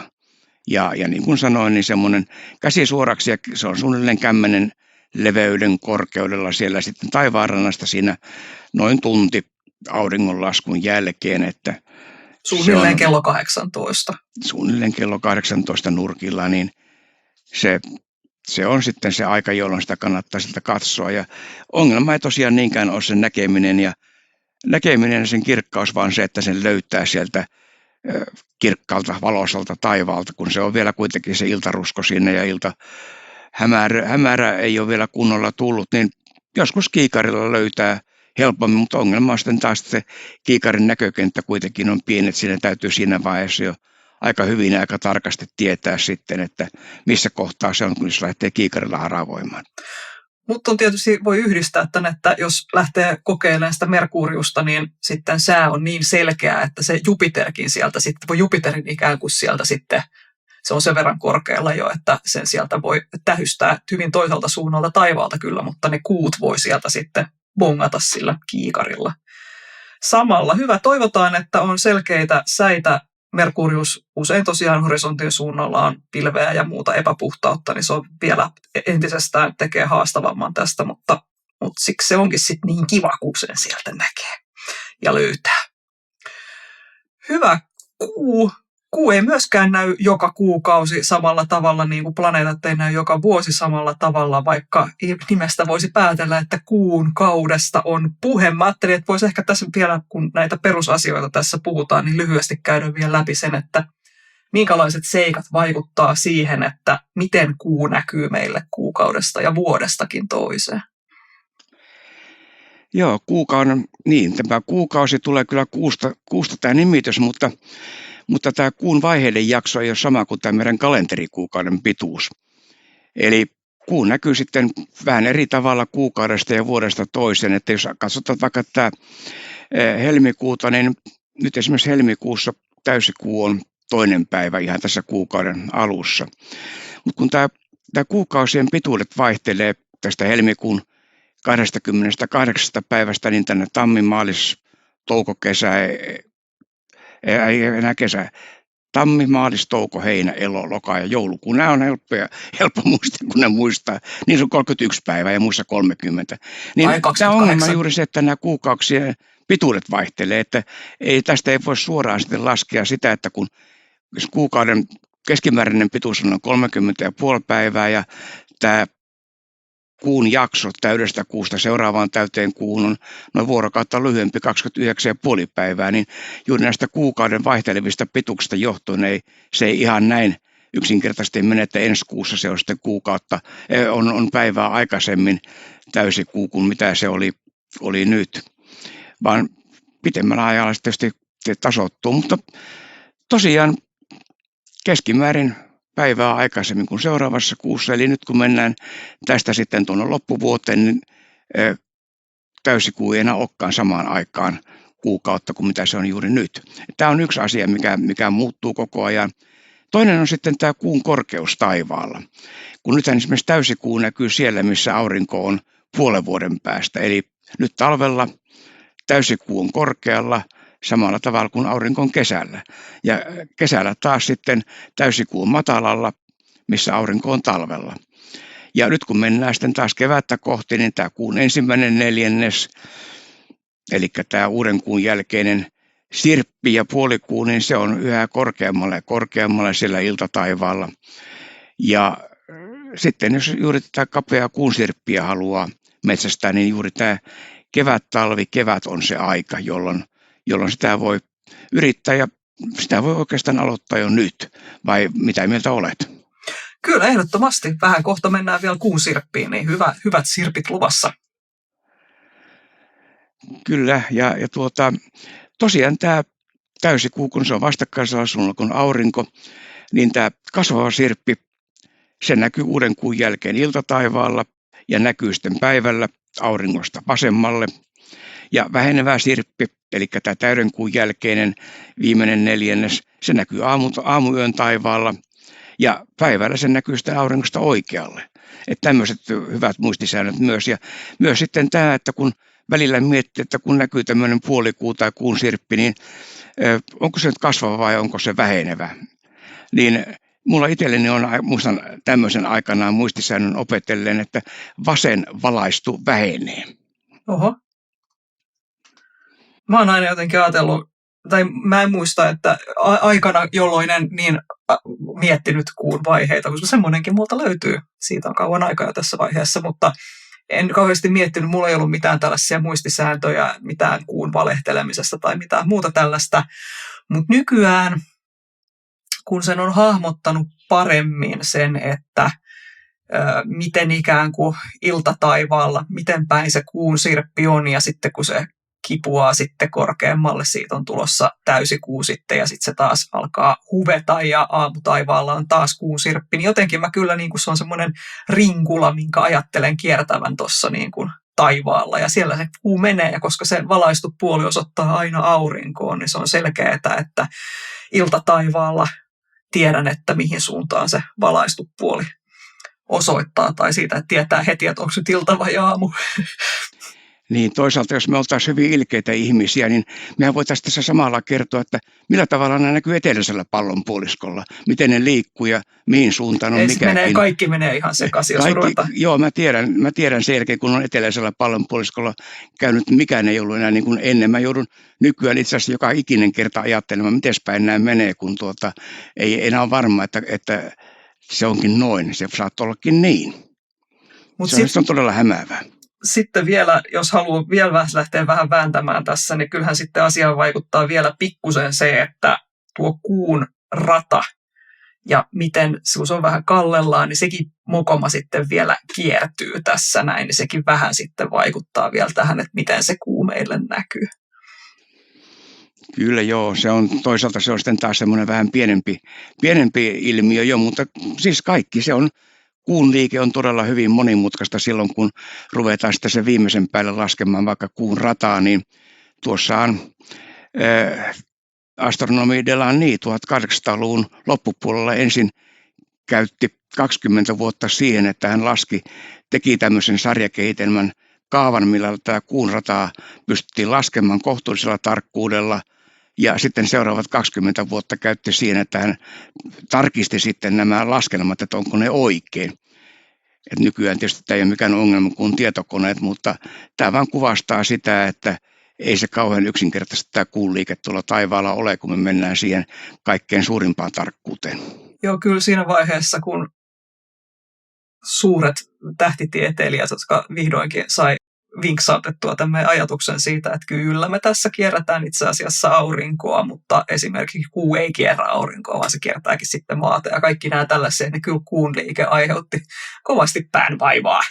Ja niin kuin sanoin, niin semmoinen käsi suoraksi, ja se on suunnilleen 10 leveyden korkeudella siellä sitten taivaanrannasta siinä noin tunti auringonlaskun jälkeen, että suunnilleen kello 18. Suunnilleen kello 18 nurkilla, niin se on sitten se aika, jolloin sitä kannattaa siltä katsoa. Ja ongelma ei tosiaan niinkään ole sen näkeminen ja sen kirkkaus, vaan se, että sen löytää sieltä kirkkaalta valoisalta taivaalta, kun se on vielä kuitenkin se iltarusko siinä ja hämärä ei ole vielä kunnolla tullut, niin joskus kiikarilla löytää helpommin, mutta ongelma on sitten taas, että se kiikarin näkökenttä kuitenkin on pieni, että siinä täytyy siinä vaiheessa jo aika hyvin ja aika tarkasti tietää sitten, että missä kohtaa se on, kun se lähtee kiikarilla haravoimaan. Mutta on tietysti voi yhdistää tämän, että jos lähtee kokeilemaan sitä Merkuriusta, niin sitten sää on niin selkeä, että se Jupiterkin sieltä sitten, voi Jupiterin ikään kuin sieltä sitten se on sen verran korkealla jo, että sen sieltä voi tähystää hyvin toiselta suunnalta taivaalta kyllä, mutta ne kuut voi sieltä sitten bongata sillä kiikarilla. Samalla hyvä, toivotaan, että on selkeitä säitä. Merkurius usein tosiaan horisontin suunnalla on pilveä ja muuta epäpuhtautta, niin se on vielä entisestään tekee haastavamman tästä, mutta siksi se onkin sitten niin kiva, kun sen sieltä näkee ja löytää. Hyvä. Kuu ei myöskään näy joka kuukausi samalla tavalla, niin kuin planeetat ei näy joka vuosi samalla tavalla, vaikka nimestä voisi päätellä, että kuun kaudesta on puhe. Mä ajattelin, että voisi ehkä tässä vielä, kun näitä perusasioita tässä puhutaan, niin lyhyesti käydä vielä läpi sen, että minkälaiset seikat vaikuttaa siihen, että miten kuu näkyy meille kuukaudesta ja vuodestakin toiseen. Joo, tämä kuukausi tulee kyllä kuusta tämä nimitys, mutta tämä kuun vaiheiden jakso ei ole sama kuin tämä meidän kalenterikuukauden pituus. Eli kuu näkyy sitten vähän eri tavalla kuukaudesta ja vuodesta toiseen. Että jos katsotaan vaikka tämä helmikuuta, niin nyt esimerkiksi helmikuussa täysikuu on 2. päivä ihan tässä kuukauden alussa. Mutta kun tämä kuukausien pituudet vaihtelee tästä helmikuun 28 päivästä niin tänne tammi, maalis, touko, kesä, ei enää kesä. Tammi, maalis, touko, heinä, elo, loka ja joulukuu. Nämä on helppo muistaa, kun ne muistaa. Niin se on 31 päivää ja muissa 30. Niin tämä ongelma on juuri se, että nämä kuukausien pituudet vaihtelee. Että tästä ei voi suoraan sitten laskea sitä, että kun kuukauden keskimääräinen pituus on 30,5 päivää ja tämä kuun jakso täydestä kuusta seuraavaan täyteen kuun on noin vuorokautta lyhyempi 29,5 päivää, niin juuri näistä kuukauden vaihtelevista pituuksista johtuen se ei ihan näin yksinkertaisesti mene, että ensi kuussa se on sitten on päivää aikaisemmin täysikuu kuin mitä se oli nyt, vaan pitemmällä ajalla tietysti tasoittuu, mutta tosiaan keskimäärin päivää aikaisemmin kuin seuraavassa kuussa, eli nyt kun mennään tästä sitten tuonne loppuvuoteen, niin täysikuu ei enää olekaan samaan aikaan kuukautta kuin mitä se on juuri nyt. Tämä on yksi asia, mikä muuttuu koko ajan. Toinen on sitten tämä kuun korkeus taivaalla. Kun nythän esimerkiksi täysikuu näkyy siellä, missä aurinko on puolen vuoden päästä, eli nyt talvella täysikuu on korkealla, samalla tavalla kuin aurinko on kesällä. Ja kesällä taas sitten täysikuu on matalalla, missä aurinko on talvella. Ja nyt kun mennään sitten taas kevättä kohti, niin tämä kuun ensimmäinen neljännes, eli tämä uuden kuun jälkeinen sirppi ja puolikuu, niin se on yhä korkeammalle siellä iltataivaalla. Ja sitten jos juuri tätä kapeaa kuun sirppiä haluaa metsästää, niin juuri tämä kevät on se aika, jolloin sitä voi yrittää ja sitä voi oikeastaan aloittaa jo nyt. Vai mitä mieltä olet? Kyllä, ehdottomasti. Vähän kohta mennään vielä kuun sirppiin, niin hyvät sirpit luvassa. Kyllä, ja tosiaan tämä täysikuu, kun se on vastakkaisella suunnalla kuin aurinko, niin tämä kasvava sirppi, se näkyy uuden kuun jälkeen iltataivaalla ja näkyy sitten päivällä auringosta vasemmalle. Ja vähenevä sirppi, eli tämä täyden kuun jälkeinen viimeinen neljännes, se näkyy aamuyön taivaalla ja päivällä se näkyy sitten auringosta oikealle. Että tämmöiset hyvät muistisäännöt myös. Ja myös sitten tämä, että kun välillä miettii, että kun näkyy tämmöinen puolikuu tai kuun sirppi, niin onko se nyt kasvava vai onko se vähenevä. Niin mulla itselleni on, muistan tämmöisen aikanaan muistisäännön opetellen, että vasen valaistu vähenee. Oho. Mä oon aina jotenkin ajatellut, tai mä en muista, että aikana, jolloin en niin miettinyt kuun vaiheita, koska semmoinenkin multa löytyy. Siitä on kauan aikaa jo tässä vaiheessa, mutta en kauheasti miettinyt, mulla ei ollut mitään tällaisia muistisääntöjä, mitään kuun valehtelemisesta tai mitään muuta tällaista. Mutta nykyään, kun sen on hahmottanut paremmin sen, että miten ikään kuin iltataivaalla, miten päin se kuun sirppi on ja sitten kun se kipuaa sitten korkeammalle, siitä on tulossa täysikuu sitten ja sitten se taas alkaa huveta ja aamutaivaalla on taas kuun sirppi, niin jotenkin mä kyllä niin kuin se on semmoinen rinkula, minkä ajattelen kiertävän tuossa niin kuin taivaalla ja siellä se kuu menee ja koska se valaistu puoli osoittaa aina aurinkoon, niin se on selkeää, että iltataivaalla tiedän, että mihin suuntaan se valaistu puoli osoittaa, tai siitä, että tietää heti, että onko nyt ilta vai aamu. Niin toisaalta, jos me oltaisiin hyvin ilkeitä ihmisiä, niin mehän voitaisiin tässä samalla kertoa, että millä tavalla nämä näkyy eteläisellä pallonpuoliskolla, miten ne liikkuu ja mihin suuntaan on mikäkin. Kaikki menee ihan sekaisin, jos ruvetaan. Joo, mä tiedän sen jälkeen, kun on eteläisellä pallonpuoliskolla käynyt, mikään ei ollut enää niin kuin ennen. Mä joudun nykyään itse asiassa joka ikinen kerta ajattelemaan, miten päin nämä menee, kun ei enää ole varma, että se onkin noin. Se saattaa ollakin niin. Se on todella hämäävää. Sitten vielä, jos haluaa vielä lähteä vähän vääntämään tässä, niin kyllähän sitten asiaan vaikuttaa vielä pikkusen se, että tuo kuun rata ja miten se on vähän kallellaan, niin sekin mokoma sitten vielä kiertyy tässä näin, niin sekin vähän sitten vaikuttaa vielä tähän, että miten se kuu meille näkyy. Kyllä joo, toisaalta se on sitten taas semmoinen vähän pienempi ilmiö jo, mutta siis kaikki se on. Kuun liike on todella hyvin monimutkaista silloin, kun ruvetaan sitten sen viimeisen päälle laskemaan vaikka kuun rataa, niin tuossa on astronomi Delaney 1800-luvun loppupuolella ensin käytti 20 vuotta siihen, että hän teki tämmöisen sarjakehitelmän kaavan, millä tämä kuun rataa pystyttiin laskemaan kohtuullisella tarkkuudella. Ja sitten seuraavat 20 vuotta käytti siihen, että hän tarkisti sitten nämä laskelmat, että onko ne oikein. Et nykyään tietysti tämä ei ole mikään ongelma kuin tietokoneet, mutta tämä vaan kuvastaa sitä, että ei se kauhean yksinkertaisesti tämä kuun liike tuolla taivaalla ole, kun me mennään siihen kaikkein suurimpaan tarkkuuteen. Joo, kyllä siinä vaiheessa, kun suuret tähtitieteilijät, jotka vihdoinkin sai vinksautettua tämän ajatuksen siitä, että kyllä me tässä kierrätään itse asiassa aurinkoa, mutta esimerkiksi kuu ei kierrä aurinkoa, vaan se kiertääkin sitten maata. Ja kaikki nämä tällaisia, niin kyllä kuun liike aiheutti kovasti päänvaivaa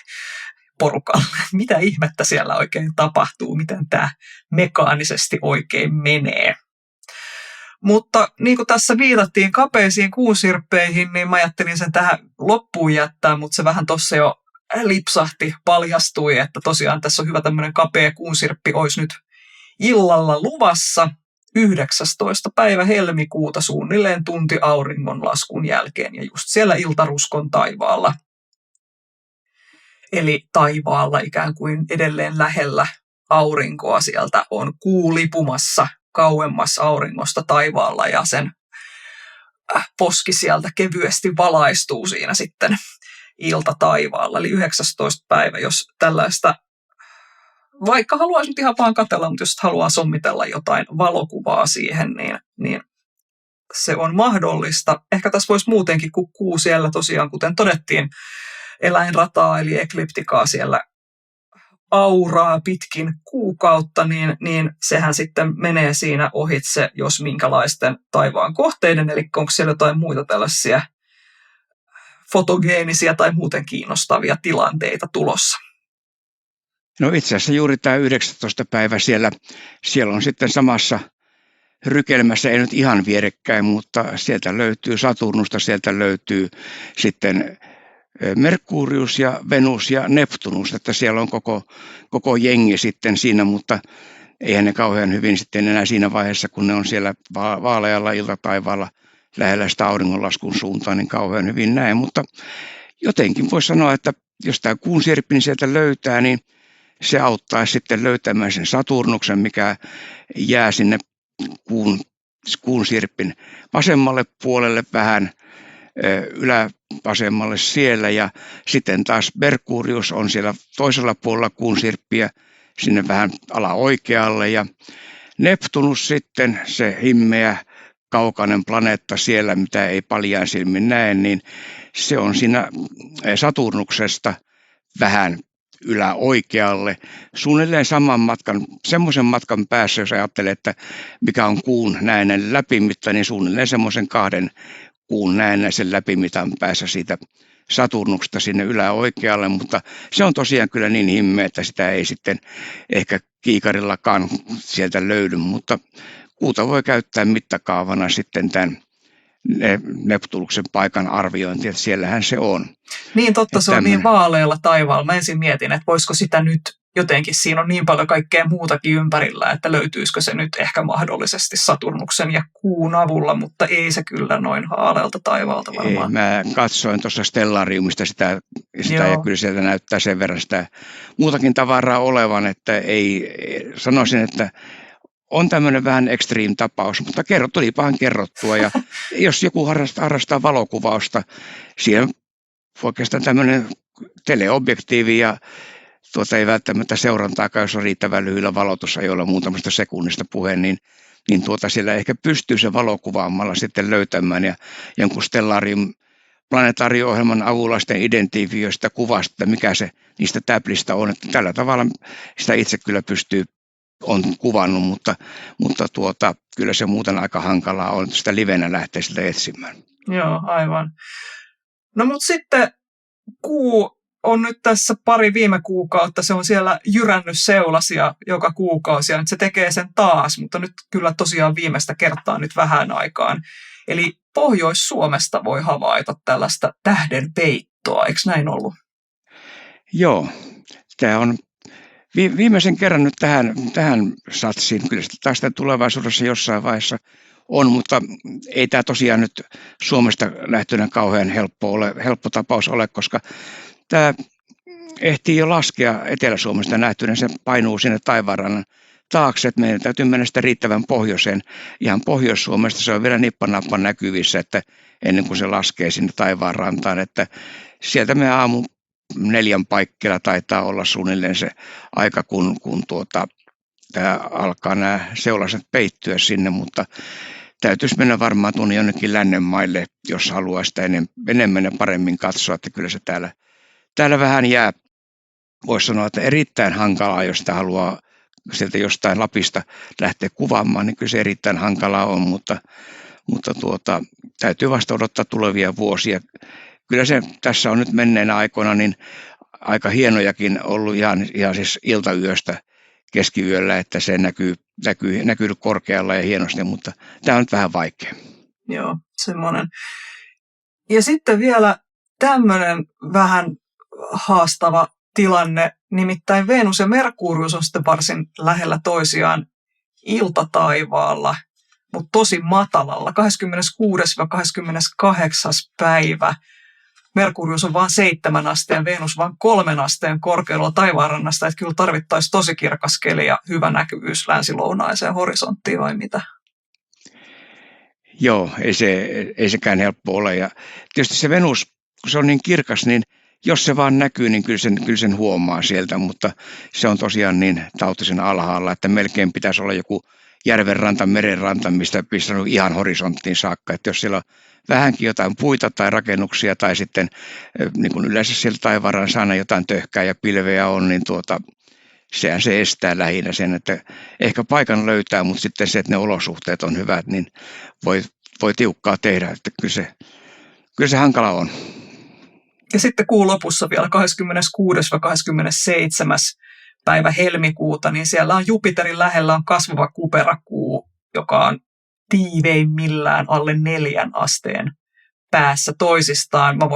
porukalle. Mitä ihmettä siellä oikein tapahtuu, miten tämä mekaanisesti oikein menee. Mutta niin kuin tässä viitattiin kapeisiin kuusirppeihin, niin mä ajattelin sen tähän loppuun jättää, mutta se vähän tuossa jo lipsahti, paljastui, että tosiaan tässä on hyvä tämmöinen kapea kuunsirppi, olisi nyt illalla luvassa 19. päivä helmikuuta suunnilleen tunti auringonlaskun jälkeen ja just siellä iltaruskon taivaalla. Eli taivaalla ikään kuin edelleen lähellä aurinkoa sieltä on kuu lipumassa kauemmas auringosta taivaalla ja sen poski sieltä kevyesti valaistuu siinä sitten ilta taivaalla, eli 19. päivä, jos tällaista, vaikka haluaisi nyt ihan vaan katsella, mutta jos haluaa sommitella jotain valokuvaa siihen, niin se on mahdollista. Ehkä tässä voisi muutenkin, kun kuu siellä tosiaan, kuten todettiin, eläinrataa eli ekliptikaa siellä auraa pitkin kuukautta, niin sehän sitten menee siinä ohitse, jos minkälaisten taivaan kohteiden, eli onko siellä jotain muita tällaisia fotogeenisia tai muuten kiinnostavia tilanteita tulossa? No itse asiassa juuri tämä 19. päivä siellä on sitten samassa rykelmässä, ei nyt ihan vierekkäin, mutta sieltä löytyy Saturnusta, sieltä löytyy sitten Merkurius ja Venus ja Neptunus, että siellä on koko jengi sitten siinä, mutta eihän ne kauhean hyvin sitten enää siinä vaiheessa, kun ne on siellä vaalealla iltataivaalla lähellä sitä auringonlaskun suuntaan, niin kauhean hyvin näin, mutta jotenkin voisi sanoa, että jos tämä kuunsirppi niin sieltä löytää, niin se auttaa sitten löytämään sen Saturnuksen, mikä jää sinne kuunsirppin vasemmalle puolelle vähän ylävasemmalle siellä ja sitten taas Merkurius on siellä toisella puolella kuunsirppiä sinne vähän alaoikealle ja Neptunus sitten se himmeä kaukainen planeetta siellä, mitä ei paljaan silmin näe, niin se on siinä Saturnuksesta vähän yläoikealle. Suunnilleen saman matkan, semmoisen matkan päässä, jos ajattelee, että mikä on kuun näennäinen läpimitta, niin suunnilleen semmoisen 2 kuun näennäisen läpimitan päässä siitä Saturnuksesta sinne yläoikealle, mutta se on tosiaan kyllä niin himmeä, että sitä ei sitten ehkä kiikarillakaan sieltä löydy, mutta kuuta voi käyttää mittakaavana sitten tämän Neptunuksen paikan arviointi, että siellähän se on. Niin totta, se on niin vaalealla taivaalla. Mä ensin mietin, että voisiko sitä nyt jotenkin siinä on niin paljon kaikkea muutakin ympärillä, että löytyisikö se nyt ehkä mahdollisesti Saturnuksen ja kuun avulla, mutta ei se kyllä noin haalealta taivaalta varmaan. Ei, mä katsoin tuossa Stellariumista sitä ja kyllä sieltä näyttää sen verran sitä muutakin tavaraa olevan, että ei sanoisin, että on tämmöinen vähän extreme-tapaus, mutta tulipahan kerrottua ja jos joku harrastaa valokuvausta, siihen oikeastaan tämmöinen teleobjektiivi ja ei välttämättä seurantaakaan, jos on riittävän lyhyillä valotusajoilla muutamasta sekunnista puheen, niin siellä ehkä pystyy se valokuvaamalla sitten löytämään ja jonkun Stellarium planetaario-ohjelman avulla sitten identifioi sitä kuvasta, että mikä se niistä täplistä on. Että tällä tavalla sitä itse kyllä on kuvannut, mutta kyllä se muuten aika hankalaa on sitä livenä lähteä sitä etsimään. Joo, aivan. No mutta sitten kuu on nyt tässä pari viime kuukautta, se on siellä jyrännyt seulasia joka kuukausi ja nyt se tekee sen taas, mutta nyt kyllä tosiaan viimeistä kertaa nyt vähän aikaan. Eli Pohjois-Suomesta voi havaita tällaista tähdenpeittoa, eikö näin ollut? Joo, tämä on viimeisen kerran nyt tähän satsiin, kyllä sitä taas tulevaisuudessa jossain vaiheessa on, mutta ei tämä tosiaan nyt Suomesta lähtönä kauhean helppo tapaus ole, koska tämä ehtii jo laskea Etelä-Suomesta nähtynä, se painuu sinne taivaanrannan taakse, että meidän täytyy mennä sitä riittävän pohjoiseen. Ihan Pohjois-Suomesta se on vielä nippanappan näkyvissä, että ennen kuin se laskee sinne taivaanrantaan, että sieltä me aamu 4 paikkeilla taitaa olla suunnilleen se aika, kun tämä alkaa nämä seulaset peittyä sinne, mutta täytyisi mennä varmaan tuonne jonnekin lännen maille, jos haluaa sitä enemmän ja paremmin katsoa, että kyllä se täällä vähän jää, voisi sanoa, että erittäin hankalaa, jos sitä haluaa sieltä jostain Lapista lähteä kuvaamaan, niin kyllä se erittäin hankalaa on, mutta täytyy vasta odottaa tulevia vuosia. Kyllä se tässä on nyt menneenä aikoina niin aika hienojakin ollut ihan siis iltayöstä keskiyöllä, että se näkyy korkealla ja hienosti, mutta tämä on nyt vähän vaikea. Joo, semmoinen. Ja sitten vielä tämmöinen vähän haastava tilanne, nimittäin Venus ja Merkurius on sitten varsin lähellä toisiaan iltataivaalla, mutta tosi matalalla, 26-28. päivä. Merkurius on vain 7 asteen, Venus vain 3 asteen korkeudella taivaanrannasta, että kyllä tarvittaisiin tosi kirkas keli ja hyvä näkyvyys länsi-lounaiseen horisonttiin vai mitä? Joo, ei sekään helppo ole. Ja tietysti se Venus, kun se on niin kirkas, niin jos se vaan näkyy, niin kyllä sen huomaa sieltä, mutta se on tosiaan niin tautisen alhaalla, että melkein pitäisi olla joku järvenranta, merenranta, mistä on ihan horisonttiin saakka. Että jos siellä on vähänkin jotain puita tai rakennuksia tai sitten niin kuin yleensä sieltä taivaanrannan saana jotain töhkää ja pilveä on, niin sehän se estää lähinnä sen, että ehkä paikan löytää, mutta sitten se, että ne olosuhteet on hyvät, niin voi tiukkaa tehdä, että kyllä se hankala on. Ja sitten kuun lopussa vielä 26-27. päivä helmikuuta, niin siellä on Jupiterin lähellä on kasvava kuperakuu, joka on tiiveimmillään alle 4 asteen päässä toisistaan. Mä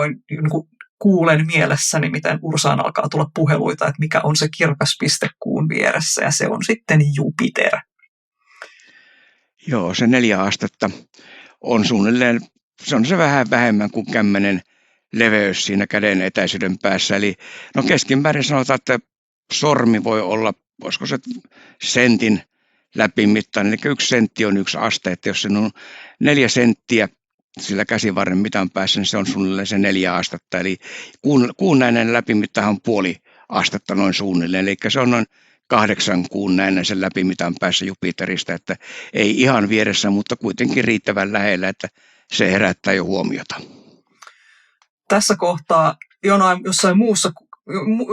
kuulen mielessäni, miten Ursaan alkaa tulla puheluita, että mikä on se kirkas piste kuun vieressä, ja se on sitten Jupiter. Joo, se 4 astetta on suunnilleen, se on se vähän vähemmän kuin kämmenen leveys siinä käden etäisyyden päässä. Eli keskimäärin sanotaan, että sormi voi olla, voisiko se sentin läpimittainen, eli 1 sentti on 1 aste, että jos se on 4 senttiä sillä käsivarren mitan päässä, niin se on suunnilleen se 4 astetta, eli kuun näinen läpimittahan on 0,5 astetta noin suunnilleen, eli se on noin 8 kuun näennäisen läpimitan päässä Jupiterista, että ei ihan vieressä, mutta kuitenkin riittävän lähellä, että se herättää jo huomiota. Tässä kohtaa jossain muussa,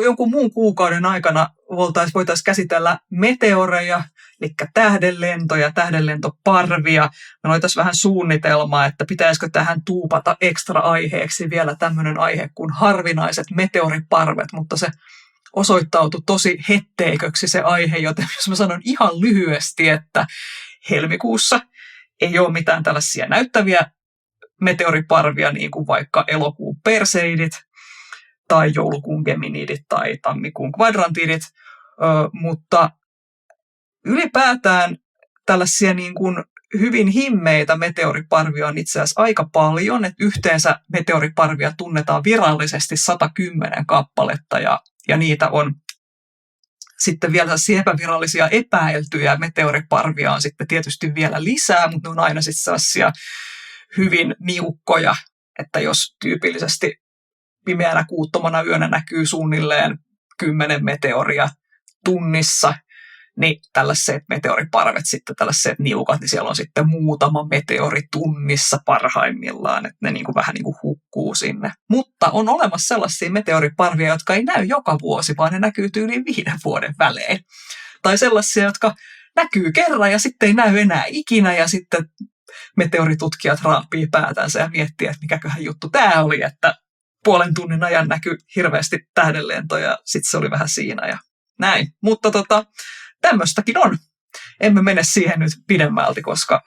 jonkun muun kuukauden aikana voitaisiin käsitellä meteoreja, eli tähdenlentoja, tähdenlentoparvia. Me voitaisiin vähän suunnitelmaa, että pitäisikö tähän tuupata ekstra aiheeksi vielä tämmöinen aihe kuin harvinaiset meteoriparvet, mutta se osoittautui tosi hetteiköksi se aihe, joten jos mä sanon ihan lyhyesti, että helmikuussa ei ole mitään tällaisia näyttäviä meteoriparvia, niin kuin vaikka elokuun perseidit tai joulukuun geminidit tai tammikuun kvadrantidit, Mutta ylipäätään tällaisia niin kuin hyvin himmeitä meteoriparvia on itse asiassa aika paljon, että yhteensä meteoriparvia tunnetaan virallisesti 110 kappaletta ja niitä on sitten vielä epävirallisia epäiltyjä meteoriparvia on sitten tietysti vielä lisää, mutta ne on aina sitten sellaisia hyvin niukkoja, että jos tyypillisesti pimeänä kuuttomana yönä näkyy suunnilleen 10 meteoria tunnissa, niin tällaiset meteoriparvet sitten tällaiset niukat, niin siellä on sitten muutama meteori tunnissa parhaimmillaan, että ne niin kuin vähän niin kuin hukkuu sinne. Mutta on olemassa sellaisia meteoriparvia, jotka ei näy joka vuosi, vaan ne näkyy tyyliin 5 vuoden välein. Tai sellaisia, jotka näkyy kerran ja sitten ei näy enää ikinä ja sitten meteoritutkijat raapii päätänsä ja miettii, että mikäköhän juttu tämä oli, että puolen tunnin ajan näkyi hirveästi tähdenlentoja ja sitten se oli vähän siinä ja näin. Mutta tämmöistäkin on. Emme mene siihen nyt pidemmälti, koska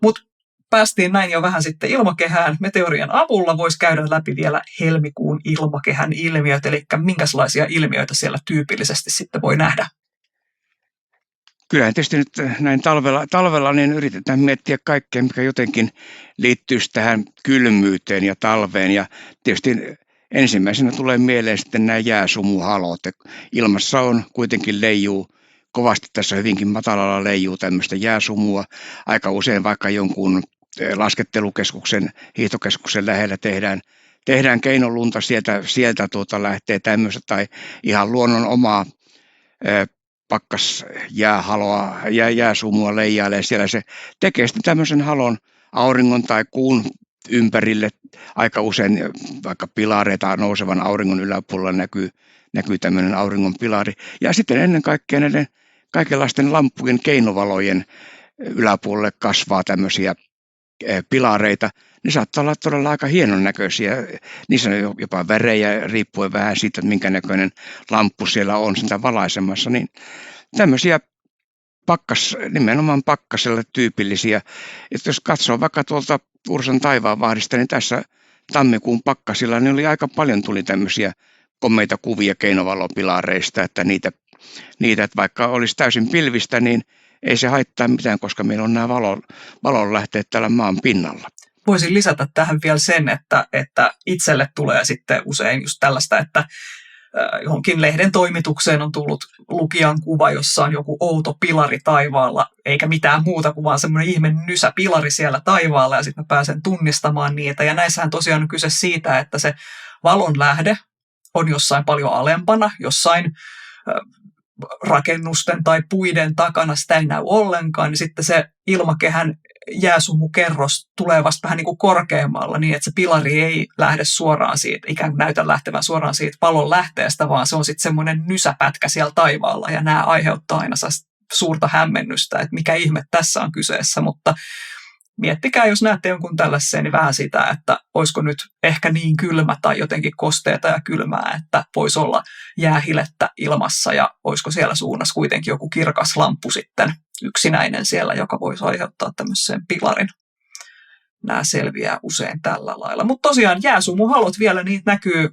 Mutta päästiin näin jo vähän sitten ilmakehään. Meteorien avulla voisi käydä läpi vielä helmikuun ilmakehän ilmiöt, eli minkälaisia ilmiöitä siellä tyypillisesti sitten voi nähdä. Kyllähän tietysti nyt näin talvella niin yritetään miettiä kaikkea, mikä jotenkin liittyisi tähän kylmyyteen ja talveen. Ja tietysti ensimmäisenä tulee mieleen sitten nämä jääsumuhalot. Ilmassa on kuitenkin leijuu kovasti, tässä hyvinkin matalalla leijuu tämmöistä jääsumua. Aika usein vaikka jonkun laskettelukeskuksen, hiihtokeskuksen lähellä tehdään keinolunta, sieltä lähtee tämmöistä tai ihan luonnon omaa pakkasjäähaloa, jääsumua leijailee siellä. Se tekee sitten tämmöisen halon auringon tai kuun ympärille. Aika usein vaikka pilareita nousevan auringon yläpuolella näkyy tämmöinen auringon pilari. Ja sitten ennen kaikkea näiden kaikenlaisten lampujen keinovalojen yläpuolelle kasvaa tämmöisiä pilareita. Ne saattaa olla todella aika hienon näköisiä. Niissä on jopa värejä riippuen vähän siitä, että minkä näköinen lamppu siellä on sitä valaisemassa. Niin tämmöisiä nimenomaan pakkaselle tyypillisiä. Että jos katsoo vaikka tuolta Ursan taivaanvahdista, niin tässä tammikuun pakkasilla niin oli aika paljon tuli tämmöisiä komeita kuvia keinovalopilareista, että niitä että vaikka olisi täysin pilvistä, niin ei se haittaa mitään, koska meillä on nämä valonlähteet täällä maan pinnalla. Voisin lisätä tähän vielä sen, että itselle tulee sitten usein just tällaista, että johonkin lehden toimitukseen on tullut lukijan kuva, jossa on joku outo pilari taivaalla, eikä mitään muuta kuin vaan semmoinen ihme nysä pilari siellä taivaalla, ja sitten mä pääsen tunnistamaan niitä. Ja näissähän tosiaan on kyse siitä, että se valon lähde on jossain paljon alempana, jossain rakennusten tai puiden takana sitä ei näy ollenkaan, niin sitten se ilmakehän jääsumukerros tulee vasta vähän niin kuin korkeammalla niin, että se pilari ei lähde suoraan siitä, ikään kuin näytä lähtevän suoraan siitä valon lähteestä, vaan se on sitten semmoinen nysäpätkä siellä taivaalla ja nämä aiheuttaa aina suurta hämmennystä, että mikä ihme tässä on kyseessä, mutta miettikää, jos näette jonkun tällaisen, niin vähän sitä, että olisiko nyt ehkä niin kylmä tai jotenkin kosteeta ja kylmää, että voisi olla jäähilettä ilmassa ja olisiko siellä suunnassa kuitenkin joku kirkas lamppu sitten yksinäinen siellä, joka voisi aiheuttaa tämmöisen pilarin. Nämä selviää usein tällä lailla. Mutta tosiaan jääsumuhalot vielä niitä näkyy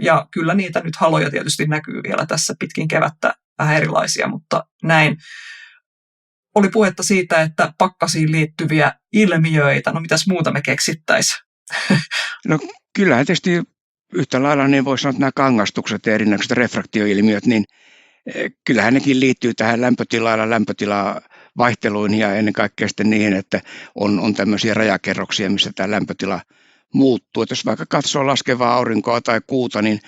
ja kyllä niitä nyt haloja tietysti näkyy vielä tässä pitkin kevättä vähän erilaisia, mutta näin. Oli puhetta siitä, että pakkasiin liittyviä ilmiöitä. No mitäs muuta me keksittäisiin? No kyllähän tietysti yhtä lailla niin voisi sanoa, että nämä kangastukset ja erinäköiset refraktioilmiöt, niin kyllähän nekin liittyy tähän lämpötilavaihteluihin ja ennen kaikkea sitten niihin, että on tämmöisiä rajakerroksia, missä tämä lämpötila muuttuu. Että jos vaikka katsoo laskevaa aurinkoa tai kuuta, niin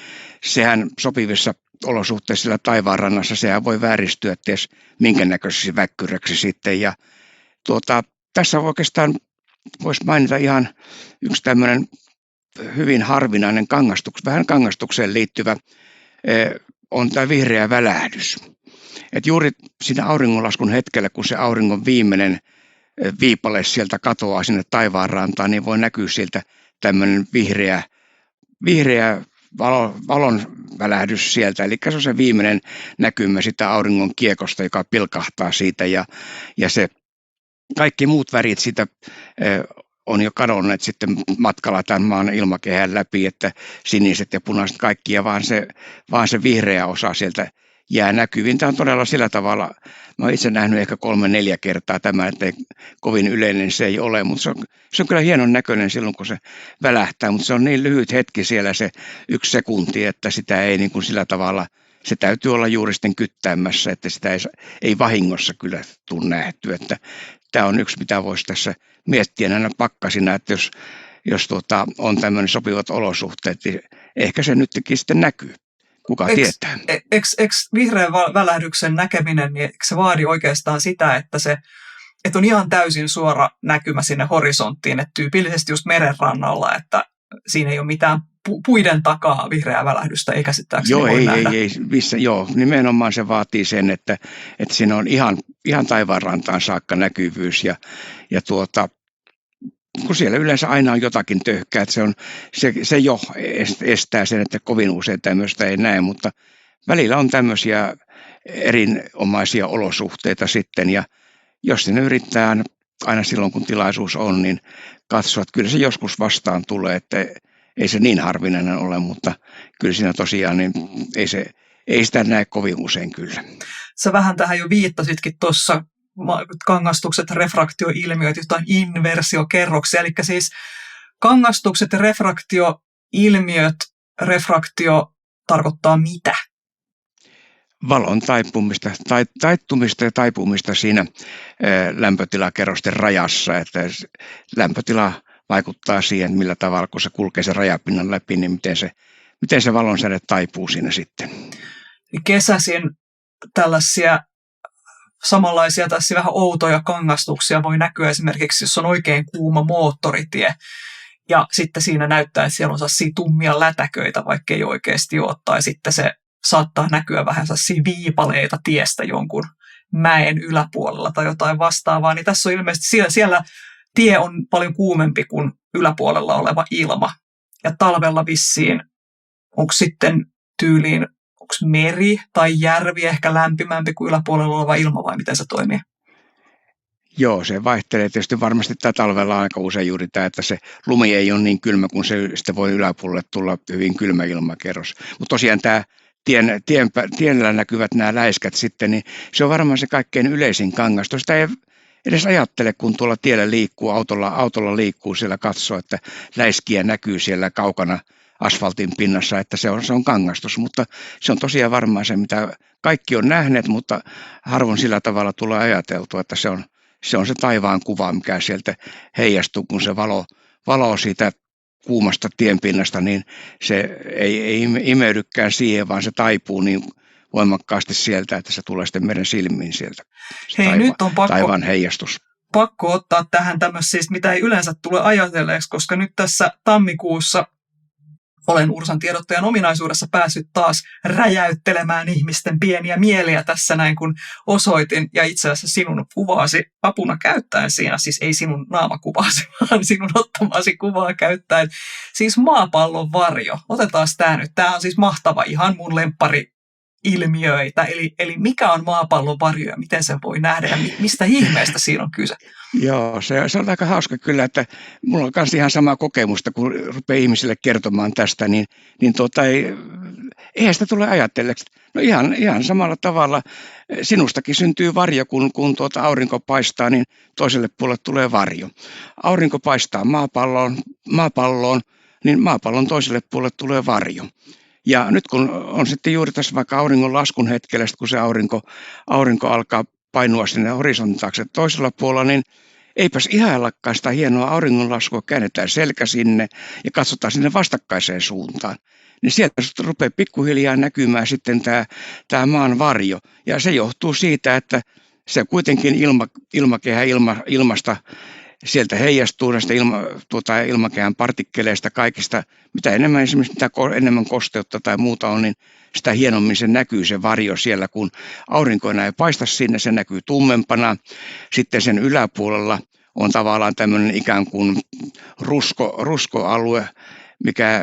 sehän sopivissa olosuhteissa siellä taivaanrannassa, sehän voi vääristyä ties minkä näköiseksi väkkyräksi sitten. Ja tässä oikeastaan voisi mainita ihan yksi tämmöinen hyvin harvinainen vähän kangastukseen liittyvä on tämä vihreä välähdys. Et juuri siinä auringonlaskun hetkellä, kun se auringon viimeinen viipale sieltä katoaa sinne taivaanrantaan, niin voi näkyä sieltä tämmöinen vihreä valon välähdys sieltä. Eli se on se viimeinen näkymä sitä auringon kiekosta, joka pilkahtaa siitä ja se kaikki muut värit siitä on jo kadonneet sitten matkalla tämän maan ilmakehän läpi, että siniset ja punaiset kaikki ja vaan se vihreä osa sieltä jää näkyviin. Tämä on todella sillä tavalla, mä oon itse nähnyt ehkä 3-4 kertaa tämä, että kovin yleinen se ei ole, mutta se on kyllä hienon näköinen silloin, kun se välähtää, mutta se on niin lyhyt hetki siellä se 1 sekunti, että sitä ei niin kuin sillä tavalla, se täytyy olla juuri sitten kyttäämässä, että sitä ei vahingossa kyllä tule nähtyä, että tämä on yksi, mitä voisi tässä miettiä näinä pakkasina, että jos on tämmöinen sopivat olosuhteet, niin ehkä se nytkin sitten näkyy. Kuka tietää? Eikö vihreän välähdyksen näkeminen, niin eikö se vaadi oikeastaan sitä, että on ihan täysin suora näkymä sinne horisonttiin, että tyypillisesti just merenrannalla, että siinä ei ole mitään puiden takaa vihreää välähdystä, ei käsittääkseni voi nähdä. Joo, nimenomaan se vaatii sen, että siinä on ihan taivaanrantaan saakka näkyvyys ja kun siellä yleensä aina on jotakin töhkää, että se jo estää sen, että kovin usein tämmöistä ei näe, mutta välillä on tämmöisiä erinomaisia olosuhteita sitten ja jos sinne yrittää aina silloin, kun tilaisuus on, niin katsoa, että kyllä se joskus vastaan tulee, että ei se niin harvinainen ole, mutta kyllä siinä tosiaan niin ei sitä näe kovin usein kyllä. Sä vähän tähän jo viittasitkin tuossa, kangastukset, refraktioilmiöt, jotain inversiokerroksia, eli siis kangastukset ja refraktioilmiöt, refraktio tarkoittaa mitä? Valon taittumista ja taipumista siinä lämpötilakerrosten rajassa, että lämpötila vaikuttaa siihen, millä tavalla, kun se kulkee sen rajapinnan läpi, niin miten se valonsäde taipuu siinä sitten. Kesäisin tällaisia samanlaisia tässä vähän outoja kangastuksia voi näkyä esimerkiksi, jos on oikein kuuma moottoritie ja sitten siinä näyttää, että siellä on sellaisia tummia lätäköitä, vaikka ei oikeasti ole, tai sitten se saattaa näkyä vähän sellaisia viipaleita tiestä jonkun mäen yläpuolella tai jotain vastaavaa, niin tässä on ilmeisesti siellä tie on paljon kuumempi kuin yläpuolella oleva ilma. Ja talvella vissiin, onko sitten tyyliin, onko meri tai järvi ehkä lämpimämpi kuin yläpuolella oleva ilma vai miten se toimii? Joo, se vaihtelee tietysti varmasti talvella aika usein juuri tämä, että se lumi ei ole niin kylmä, kun se sitten voi yläpuolelle tulla hyvin kylmä ilmakerros. Mutta tosiaan tämä tiellä näkyvät nämä läiskät sitten, niin se on varmaan se kaikkein yleisin kangastus. Sitä ei edes ajattele, kun tuolla tiellä liikkuu, autolla liikkuu siellä katsoo, että läiskiä näkyy siellä kaukana asfaltin pinnassa, että se on kangastus, mutta se on tosiaan varmaan se, mitä kaikki on nähneet, mutta harvoin sillä tavalla tulee ajateltua, että se on se taivaan kuva, mikä sieltä heijastuu, kun se valo siitä kuumasta tienpinnasta, niin se ei imeydykään siihen, vaan se taipuu niin voimakkaasti sieltä, että se tulee sitten meidän silmiin sieltä. Hei, nyt on taivaan heijastus. Pakko ottaa tähän tämmöistä, mitä ei yleensä tule ajatelleeksi, koska nyt tässä tammikuussa olen Ursan tiedottajan ominaisuudessa päässyt taas räjäyttelemään ihmisten pieniä mieliä tässä näin, kun osoitin, ja itse asiassa sinun kuvaasi apuna käyttäen siinä, siis ei sinun naamakuvaasi, vaan sinun ottamaasi kuvaa käyttäen, siis maapallon varjo. Otetaan tämä nyt, tämä on siis mahtava, ihan mun lemppari-ilmiöitä, eli mikä on maapallon varjo ja miten sen voi nähdä ja mistä ihmeestä siinä on kyse? Joo, se on aika hauska kyllä, että mulla on myös ihan sama kokemusta, kun rupeaa ihmisille kertomaan tästä, niin eihän sitä tule ajatelleeksi. No ihan samalla tavalla sinustakin syntyy varjo, kun aurinko paistaa, niin toiselle puolelle tulee varjo. Aurinko paistaa maapalloon, niin maapallon toiselle puolelle tulee varjo. Ja nyt kun on sitten juuri tässä vaikka auringon laskun hetkellä, kun se aurinko alkaa painua sinne horisontin taakse toisella puolella, niin eipäs ihaillakaan sitä hienoa auringonlaskua, käännetään selkä sinne ja katsotaan sinne vastakkaiseen suuntaan. Niin sieltä rupeaa pikkuhiljaa näkymään sitten tämä maan varjo. Ja se johtuu siitä, että se kuitenkin ilmasta sieltä heijastuu näistä ilmakehän partikkeleista kaikista. Mitä enemmän kosteutta tai muuta on, niin sitä hienommin se näkyy se varjo siellä, kun aurinko enää ei paista sinne, se näkyy tummempana. Sitten sen yläpuolella on tavallaan tämmöinen ikään kuin ruskoalue,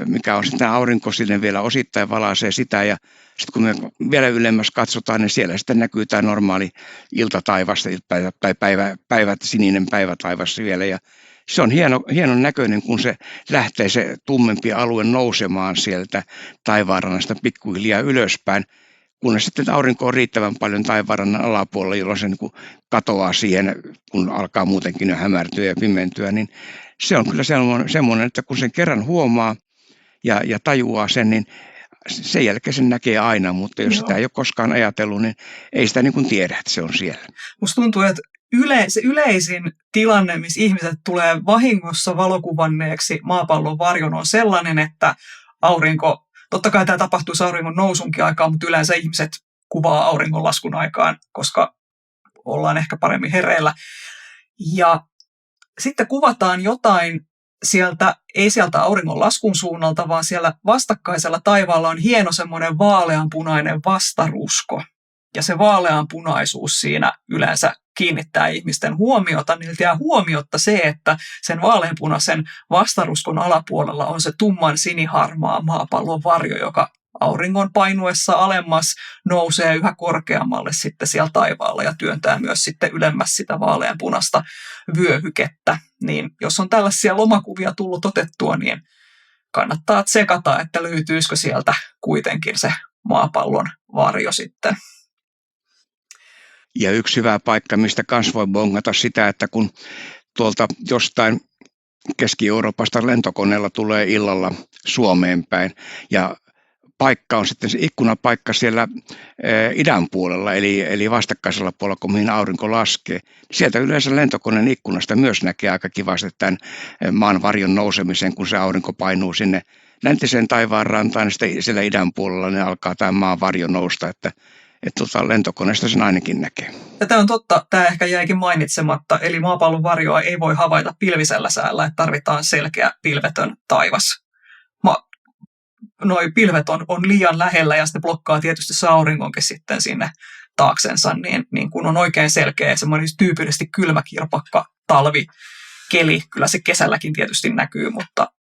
mikä on sitten aurinko sinne vielä osittain valaisee sitä. Ja sitten kun me vielä ylemmäs katsotaan, niin siellä sitten näkyy tämä normaali iltataivas tai sininen päivätaivas vielä. Ja se on hienon näköinen, kun se lähtee se tummempi alue nousemaan sieltä taivaanrannasta pikkuhiljaa ylöspäin. kunnes sitten aurinko on riittävän paljon taivaanrannan alapuolella, jolloin se niin kuin katoaa siihen, kun alkaa muutenkin jo hämärtyä ja pimentyä, niin se on kyllä semmoinen, että kun sen kerran huomaa ja tajuaa sen, niin sen jälkeen sen näkee aina, mutta jos sitä ei ole koskaan ajatellut, niin ei sitä niin kuin tiedä, että se on siellä. Musta tuntuu, että se yleisin tilanne, missä ihmiset tulee vahingossa valokuvanneeksi maapallon varjon, on sellainen, että aurinko, totta kai tämä tapahtuisi auringon nousunkin aikaan, mutta yleensä ihmiset kuvaa auringon laskun aikaan, koska ollaan ehkä paremmin hereillä. Ja sitten kuvataan jotain sieltä, ei sieltä auringon laskun suunnalta, vaan siellä vastakkaisella taivaalla on hieno semmoinen vaaleanpunainen vastarusko. Ja se vaaleanpunaisuus siinä yleensä kiinnittää ihmisten huomiota. Niiltä jää huomiotta se, että sen vaaleanpunaisen vastaruskon alapuolella on se tumman siniharmaa maapallon varjo, joka auringon painuessa alemmas nousee yhä korkeammalle sitten siellä taivaalla ja työntää myös sitten ylemmäs sitä vaaleanpunasta vyöhykettä. Niin jos on tällaisia lomakuvia tullut otettua, niin kannattaa tsekata, että löytyisikö sieltä kuitenkin se maapallon varjo sitten. Ja yksi hyvä paikka, mistä kans voi bongata sitä, että kun tuolta jostain Keski-Euroopasta lentokoneella tulee illalla Suomeen päin ja paikka on sitten se ikkunapaikka siellä idän puolella, eli vastakkaisella puolella, kun mihin aurinko laskee. Sieltä yleensä lentokoneen ikkunasta myös näkee aika kivasti tämän maan varjon nousemisen, kun se aurinko painuu sinne läntiseen taivaan rantaan, niin sitten siellä idän puolella ne alkaa tämä maan varjo nousta, että lentokoneesta sen ainakin näkee. Ja tämä on totta, tämä ehkä jäikin mainitsematta, eli maapallon varjoa ei voi havaita pilvisellä säällä, että tarvitaan selkeä pilvetön taivas. Noi pilvet on liian lähellä ja sitten blokkaa tietysti se auringonkin sitten sinne taaksensa, niin kun on oikein selkeä semmoinen tyypillisesti kylmäkirpakka talvikeli, kyllä se kesälläkin tietysti näkyy, mutta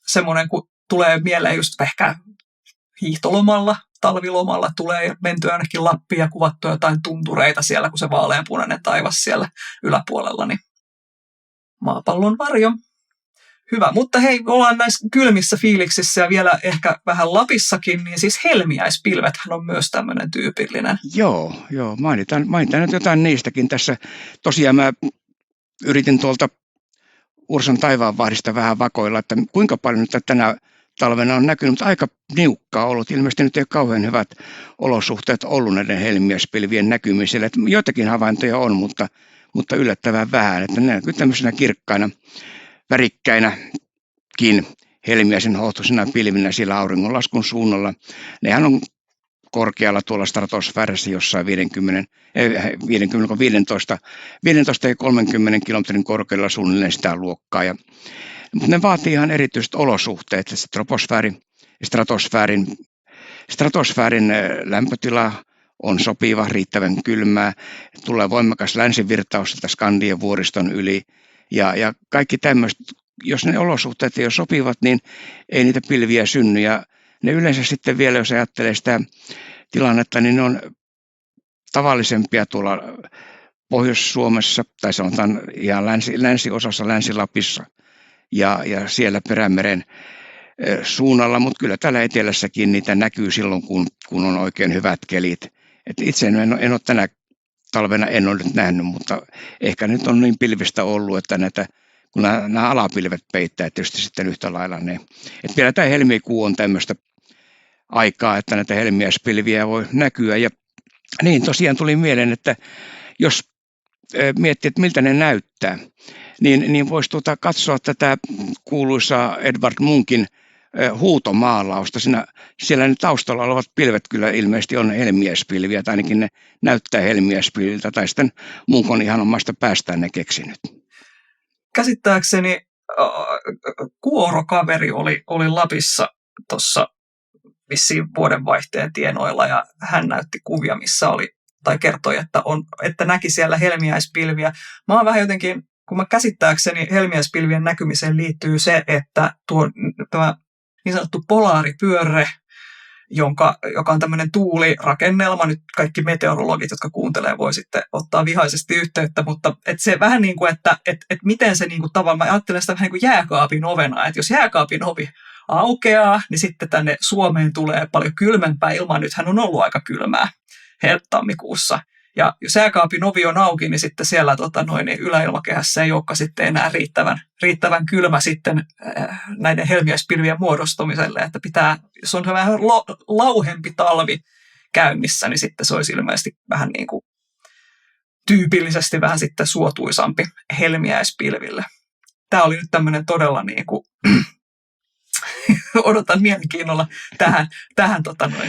semmoinen kun tulee mieleen just ehkä hiihtolomalla, talvilomalla tulee mentyä ainakin Lappiin ja kuvattua jotain tuntureita siellä, kun se vaaleanpunainen taivas siellä yläpuolella, niin maapallon varjo. Hyvä, mutta hei, ollaan näissä kylmissä fiiliksissä ja vielä ehkä vähän Lapissakin, niin siis helmiäispilvethän on myös tämmöinen tyypillinen. Joo, mainitaan nyt jotain niistäkin tässä. Tosiaan mä yritin tuolta Ursan taivaanvahdista vähän vakoilla, että kuinka paljon nyt tänä talvena on näkynyt, mutta aika niukkaa ollut. Ilmeisesti nyt ei ole kauhean hyvät olosuhteet ollut näiden helmiäispilvien näkymiselle. Että joitakin havaintoja on, mutta yllättävän vähän. Että ne näkyy tämmöisenä kirkkaina, värikkäinäkin helmiäisen hohtoisena pilvinä siellä auringonlaskun suunnalla. Nehän on korkealla tuolla stratosfäärissä jossain 15 ja 30 kilometrin korkeudella suunnilleen sitä luokkaa. Mutta ne vaatii ihan erityiset olosuhteet, että stratosfäärin lämpötila on sopiva, riittävän kylmää, tulee voimakas länsivirtaus Skandien vuoriston yli ja kaikki tämmöiset, jos ne olosuhteet ei ole sopivat, niin ei niitä pilviä synny ja ne yleensä sitten vielä, jos ajattelee sitä tilannetta, niin ne on tavallisempia tuolla Pohjois-Suomessa tai sanotaan ihan länsiosassa, Länsi-Lapissa ja siellä Perämeren suunnalla, mutta kyllä täällä etelässäkin niitä näkyy silloin, kun on oikein hyvät kelit. Et itse en ole tänä talvena en ole nyt nähnyt, mutta ehkä nyt on niin pilvistä ollut, että kun nämä alapilvet peittää tietysti sitten yhtä lailla ne. Et vielä tämä helmikuu on tämmöistä aikaa, että näitä helmiäispilviä voi näkyä. Ja niin tosiaan tuli mieleen, että jos miettii, että miltä ne näyttää, niin voisi katsoa tätä kuuluisaa Edvard Munkin huutomaalausta. Siellä ne taustalla olevat pilvet kyllä ilmeisesti on helmiäispilviä, tai ainakin ne näyttää helmiäispilviltä, tai sitten Munk on ihan omasta päästään ne keksinyt. Käsittääkseni kuorokaveri oli Lapissa tuossa vissiin vuodenvaihteen tienoilla, ja hän näytti kuvia, missä oli, tai kertoi, että näki siellä helmiäispilviä. Mä oon vähän jotenkin, kun mä käsittääkseni helmiäispilvien näkymiseen liittyy se, että tämä niin sanottu polaaripyörre, joka on tämmöinen tuulirakennelma, nyt kaikki meteorologit, jotka kuuntelee, voi sitten ottaa vihaisesti yhteyttä, mutta se vähän niin kuin, että miten se niin kuin tavallaan, mä ajattelen sitä vähän niin kuin jääkaapin ovena, että jos jääkaapin ovi aukeaa, niin sitten tänne Suomeen tulee paljon kylmempää ilmaa. Nythän on ollut aika kylmää tammikuussa. Ja jos jääkaapin ovi on auki, niin sitten siellä niin yläilmakehässä ei olekaan sitten enää riittävän kylmä sitten näiden helmiäispilvien muodostumiselle. Että jos on se vähän lauhempi talvi käynnissä, niin sitten se olisi ilmeisesti vähän niin kuin tyypillisesti vähän sitten suotuisampi helmiäispilville. Tämä oli nyt tämmöinen todella niin kuin odotan mielenkiinnolla tähän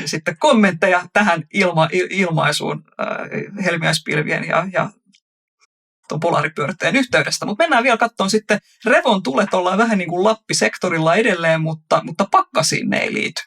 sitten kommentteja tähän ilmaisuun helmiäispilvien ja tuon polaaripyörteen yhteydestä. Mutta mennään vielä katsomaan sitten revontulet, ollaan vähän niin kuin Lappi-sektorilla edelleen, mutta pakkasiin ne ei liity.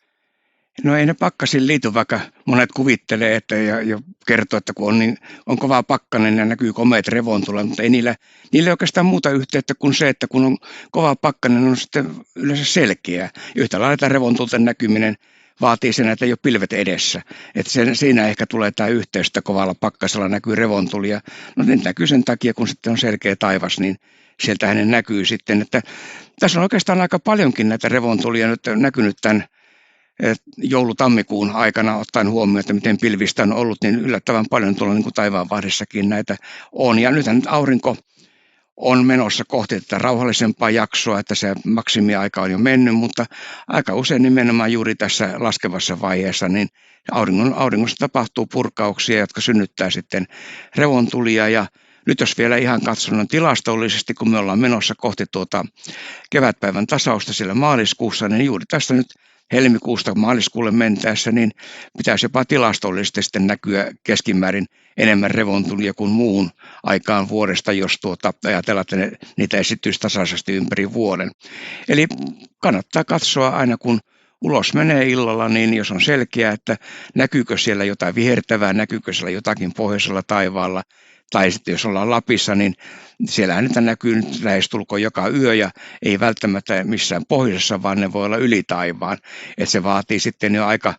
No ei ne pakkasiin liity, vaikka monet kuvittelee että ja kertoo, että kun on kova pakkanen ja näkyy komeat revontulet, mutta ei niillä ei oikeastaan muuta yhteyttä kuin se, että kun on kova pakkanen, on sitten yleensä selkeää. Yhtä lailla tämä revontulten näkyminen vaatii sen, että ei ole pilvet edessä. Että siinä ehkä tulee tämä yhteys, että kovalla pakkasella näkyy revontulia. No ne näkyy sen takia, kun sitten on selkeä taivas, niin sieltä hänen näkyy sitten. Että tässä on oikeastaan aika paljonkin näitä revontulia nyt näkynyt tämän joulu-tammikuun aikana ottaen huomioon, että miten pilvistä on ollut, niin yllättävän paljon tuolla niin kuin taivaanvahdessakin näitä on. Ja nythän aurinko on menossa kohti tätä rauhallisempaa jaksoa, että se maksimiaika on jo mennyt, mutta aika usein nimenomaan juuri tässä laskevassa vaiheessa, niin auringossa tapahtuu purkauksia, jotka synnyttää sitten revontulia. Ja nyt jos vielä ihan katson tilastollisesti, kun me ollaan menossa kohti tuota kevätpäivän tasausta siellä maaliskuussa, niin juuri tässä nyt helmikuusta maaliskuulle mentäessä, niin pitäisi jopa tilastollisesti sitten näkyä keskimäärin enemmän revontulia kuin muuhun aikaan vuodesta, jos ajatellaan, että niitä esittyisi tasaisesti ympäri vuoden. Eli kannattaa katsoa aina, kun ulos menee illalla, niin jos on selkeää, että näkyykö siellä jotain vihertävää, näkyykö siellä jotakin pohjoisella taivaalla, tai sitten jos ollaan Lapissa, niin siellähän niitä näkyy nyt lähestulkoon joka yö ja ei välttämättä missään pohjoisessa, vaan ne voi olla yli taivaan. Että se vaatii sitten jo aika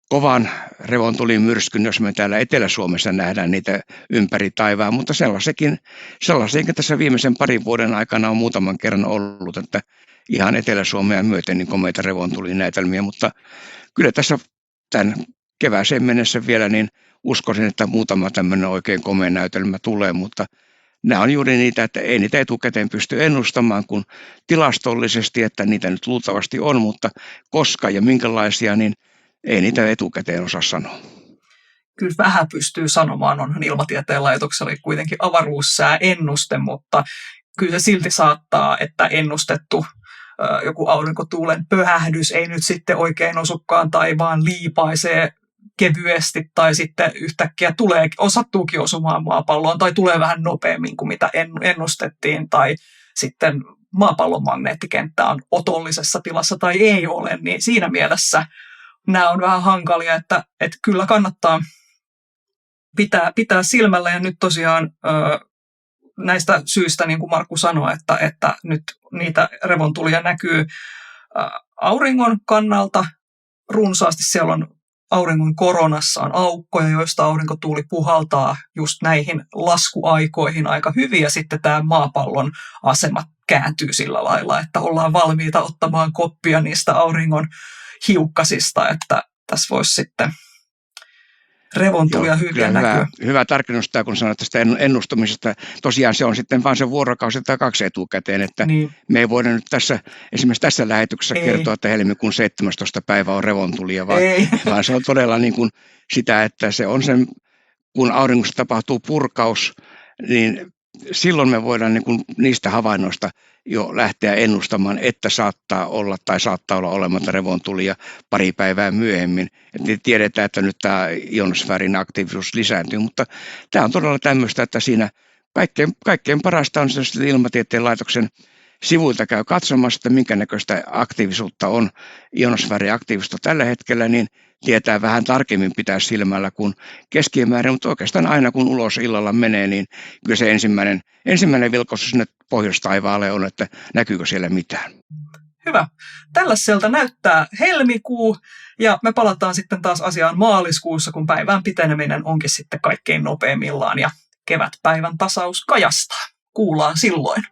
kovan revontulimyrskyn, jos me täällä Etelä-Suomessa nähdään niitä ympäri taivaan, mutta sellaisenkin tässä viimeisen parin vuoden aikana on muutaman kerran ollut, että ihan Etelä-Suomea myöten niin komeita revontulinäytelmiä, mutta kyllä tässä tämän kevääseen mennessä vielä niin uskoisin, että muutama tämmöinen oikein komea näytelmä tulee, mutta nämä on juuri niitä, että ei niitä etukäteen pysty ennustamaan, kun tilastollisesti, että niitä nyt luultavasti on, mutta koska ja minkälaisia, niin ei niitä etukäteen osaa sanoa. Kyllä vähän pystyy sanomaan, onhan Ilmatieteen laitoksella kuitenkin avaruussääennuste, mutta kyllä se silti saattaa, että ennustettu joku aurinkotuulen pöhähdys ei nyt sitten oikein osukaan taivaan liipaisee kevyesti tai sitten yhtäkkiä sattuukin osumaan maapalloon tai tulee vähän nopeammin kuin mitä ennustettiin tai sitten maapallon magneettikenttä on otollisessa tilassa tai ei ole, niin siinä mielessä nämä on vähän hankalia, että kyllä kannattaa pitää silmällä ja nyt tosiaan näistä syistä, niin kuin Markku sanoi, että nyt niitä revontulia näkyy auringon kannalta runsaasti. Siellä on auringon koronassa on aukkoja, joista aurinkotuuli puhaltaa just näihin laskuaikoihin aika hyvin. Ja sitten tämä maapallon asema kääntyy sillä lailla, että ollaan valmiita ottamaan koppia niistä auringon hiukkasista, että tässä voisi sitten revontulia hyviä näkyä. Hyvä tarkennus tämä, kun sanoit tästä ennustamisesta. Tosiaan se on sitten vain se vuorokausi tai 2 etukäteen, että niin. Me ei voida nyt esimerkiksi tässä lähetyksessä kertoa, että helmikuun 17. päivä on revontulia, vaan se on todella niin kuin sitä, että se on sen, kun auringossa tapahtuu purkaus, niin silloin me voidaan niin kuin niistä havainnoista jo lähteä ennustamaan, että saattaa olla olematta revontulia pari päivää myöhemmin. Että tiedetään, että nyt tämä ionosfäärin aktiivisuus lisääntyy, mutta tämä on todella tämmöistä, että siinä kaikkein parasta on se, Ilmatieteen laitoksen sivuilta käy katsomassa, että minkä näköistä aktiivisuutta on, ionosfääriaktiivisuutta tällä hetkellä, niin tietää vähän tarkemmin pitää silmällä kuin keskimäärin, mutta oikeastaan aina kun ulos illalla menee, niin kyllä se ensimmäinen vilkaus sinne pohjoistaivaalle on, että näkyykö siellä mitään. Hyvä. Tällaiselta näyttää helmikuu ja me palataan sitten taas asiaan maaliskuussa, kun päivän piteneminen onkin sitten kaikkein nopeimmillaan ja kevätpäivän tasaus kajastaa. Kuullaan silloin.